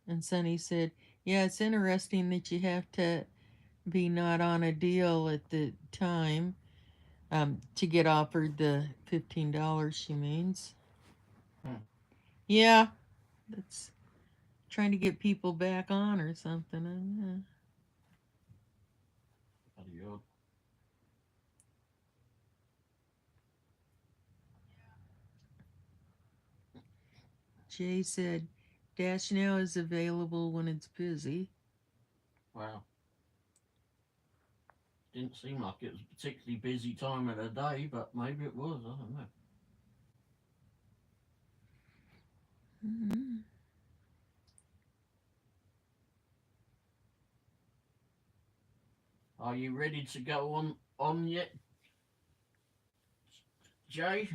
S3: And Sonny said, yeah, it's interesting that you have to be not on a deal at the time to get offered the $15, she means.
S2: Hmm.
S3: Yeah, that's trying to get people back on or something.
S2: Bloody odd.
S3: Jay said, Dash Now is available when it's busy.
S2: Wow. Didn't seem like it was a particularly busy time of the day, but maybe it was. I don't know.
S3: Mm-hmm.
S2: Are you ready to go on yet, Jay?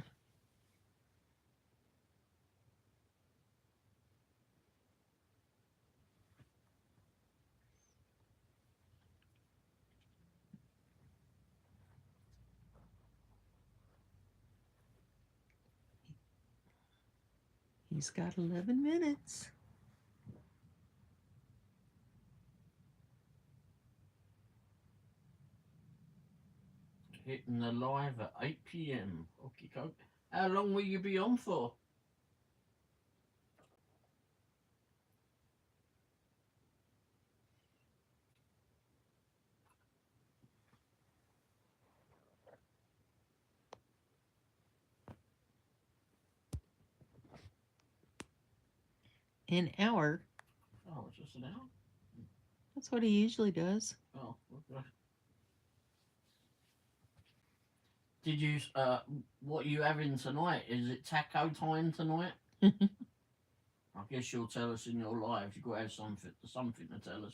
S3: He's got 11 minutes.
S2: Hitting the live at 8 p.m. Okay, coke. How long will you be on for?
S3: An hour.
S2: Oh, it's just an hour.
S3: That's what he usually does.
S2: Oh, okay. Did you what are you having tonight? Is it taco time tonight? I guess you'll tell us in your live. You've got to have something to tell us.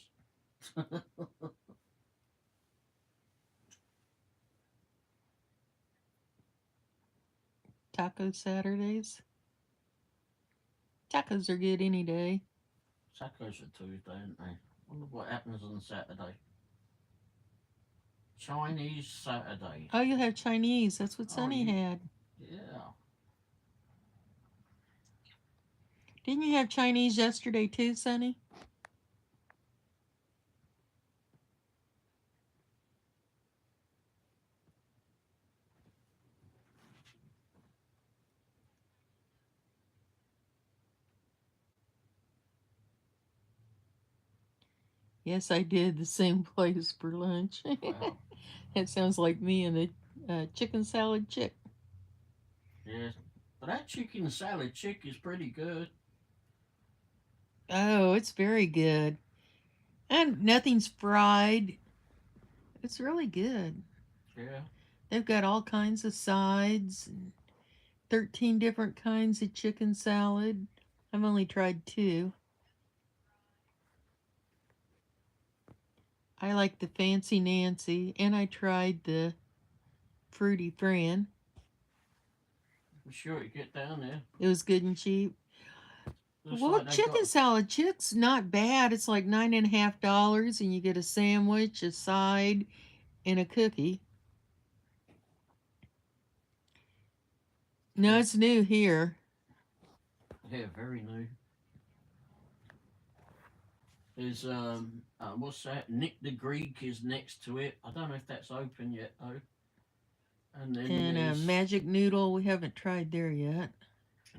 S3: Taco Saturdays. Tacos are good any day.
S2: Tacos are Tuesday, aren't they? Wonder what happens on Saturday. Chinese Saturday.
S3: Oh, you have Chinese. That's what
S2: Oh,
S3: Sonny had.
S2: Yeah.
S3: Didn't you have Chinese yesterday too, Sonny? Yes, I did. The same place for lunch.
S2: Wow.
S3: That sounds like me and the chicken salad chick.
S2: Yes. But that chicken salad chick is pretty good.
S3: Oh, it's very good. And nothing's fried. It's really good.
S2: Yeah.
S3: They've got all kinds of sides, and 13 different kinds of chicken salad. I've only tried 2. I like the Fancy Nancy, and I tried the Fruity Fran.
S2: I'm sure you get down there.
S3: It was good and cheap.
S2: Looks
S3: Well,
S2: like they've
S3: chicken
S2: got.
S3: salad chick's not bad. It's like $9.50, and you get a sandwich, a side, and a cookie. No, it's new here.
S2: Yeah, very new. There's what's that? Nick the Greek is next to it. I don't know if that's open yet though. And then
S3: And a
S2: there's
S3: magic noodle. We haven't tried there yet.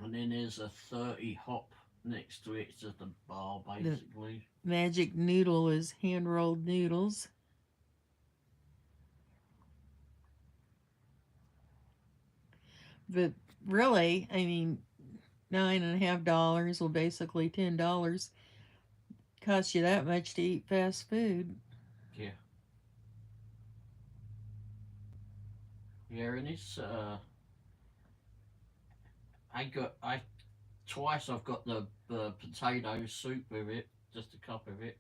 S2: a 30 hop next to it. It's just a bar
S3: The
S2: basically.
S3: magic noodle is hand rolled noodles. But really, I mean, $9.50, well, basically $10, costs you that much to eat fast food.
S2: Yeah. Yeah, and it's Twice I've got the potato soup with it, just a cup of it.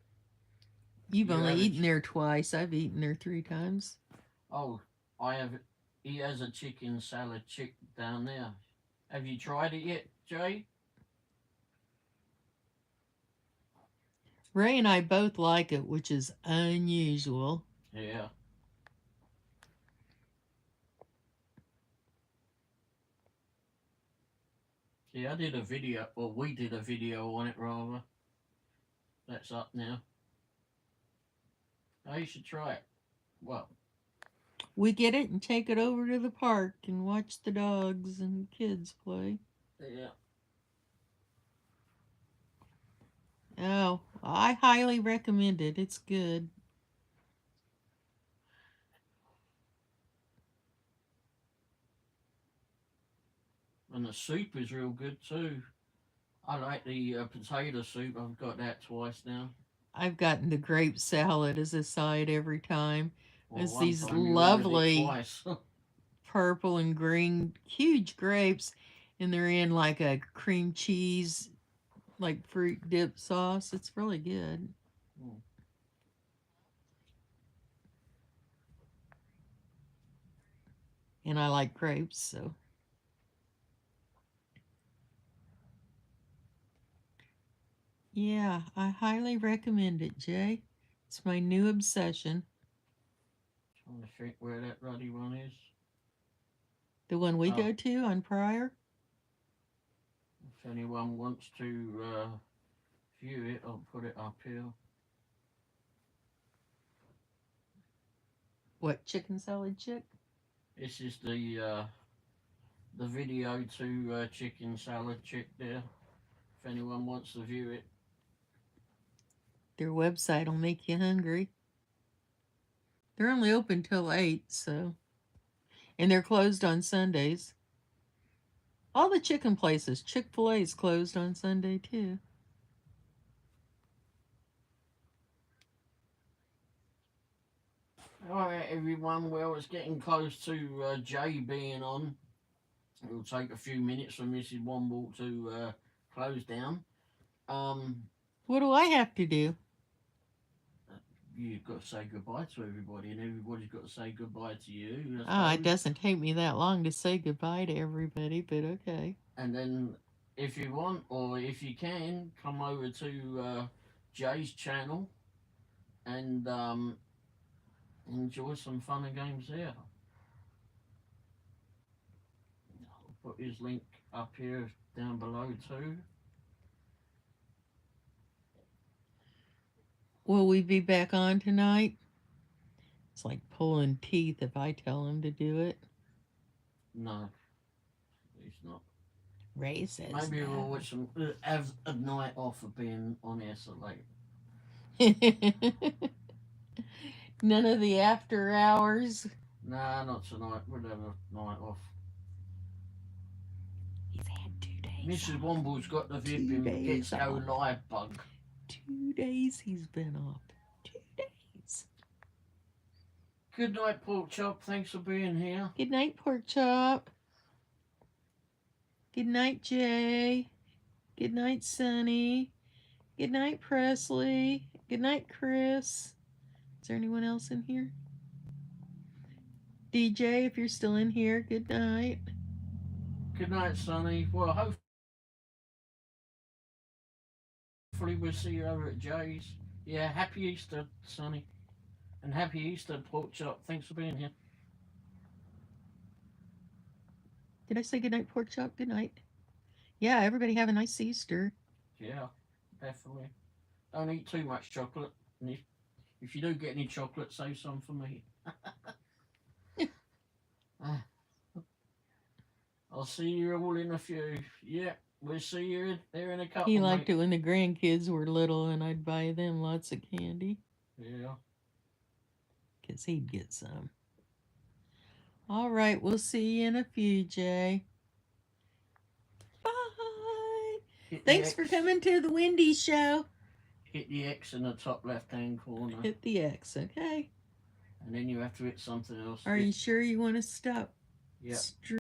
S3: You've
S2: You
S3: only
S2: have
S3: eaten there twice. I've eaten there 3 times.
S2: Oh, I have. He has a chicken salad down there. Have you tried it yet, Jay?
S3: Ray and I both like it, which is unusual.
S2: Yeah. Yeah, I did a video, or we did a video on it rather. That's up now. Oh, you should try it. Well,
S3: We get it and take it over to the park and watch the dogs and kids play.
S2: yeah.
S3: Oh, I highly recommend it. It's good.
S2: And the soup is real good too. I like the potato soup. I've got that twice now.
S3: I've gotten the grape salad as a side every time.
S2: Well,
S3: It's
S2: one
S3: these
S2: time you ordered it
S3: lovely
S2: twice.
S3: purple and green, huge grapes, and they're in like a cream cheese, like fruit dip sauce. It's really good.
S2: Mm.
S3: And I like grapes, so. Yeah, I highly recommend it, Jay. It's my new obsession.
S2: Trying to think where that ruddy one is.
S3: The one we
S2: Oh.
S3: go to on Pryor.
S2: If anyone wants to view it, I'll put it up here.
S3: What, chicken salad chick?
S2: This is the video to chicken salad chick there. If anyone wants to view it.
S3: Their website will make you hungry. They're only open till 8, so. And they're closed on Sundays. All the chicken places. Chick-fil-A is closed on Sunday, too.
S2: Alright everyone, well it's getting close to Jay being on. It'll take a few minutes for Mrs. Womble to close down.
S3: What do I have to do?
S2: You've got to say goodbye to everybody, and everybody's got to say goodbye to you.
S3: It doesn't take me that long to say goodbye to everybody, but okay.
S2: And then, if you want, or if you can, come over to Jay's channel and enjoy some fun and games there. I'll put his link up here down below too.
S3: Will we be back on tonight? It's like pulling teeth if I tell him to do it.
S2: No, he's not.
S3: Ray says
S2: Maybe
S3: no.
S2: we'll have a night off of being on air so late.
S3: None of the after hours.
S2: Nah, not tonight. We'll have a night off.
S3: He's had 2 days.
S2: Mrs. Womble's got the Vipping Gets Go Live bug.
S3: 2 days he's been off. 2 days.
S2: Good night, Pork Chop. Thanks for being here.
S3: Good night, Pork Chop. Good night, Jay. Good night, Sonny. Good night, Presley. Good night, Chris. Is there anyone else in here? DJ, if you're still in here, good night.
S2: Good night, Sonny. Well, hopefully we'll see you over at Jay's. Yeah, happy Easter, Sonny. And happy Easter, Pork Chop. Thanks for being here.
S3: Did I say good night, Pork Chop? Good night. Yeah, everybody have a nice Easter.
S2: Yeah, definitely. Don't eat too much chocolate. And if you do get any chocolate, save some for me. I'll see you all in a few. Yeah, we'll see you there in a couple.
S3: He liked it when the grandkids were little and I'd buy them lots of candy.
S2: Yeah.
S3: Because he'd get some. All right, we'll see you in a few, Jay. Bye. Thanks for coming to the Wendy Show.
S2: Hit the X in the top left-hand corner.
S3: Hit the X, okay?
S2: And then you have to hit something else.
S3: Are you sure you want to stop?
S2: Yeah.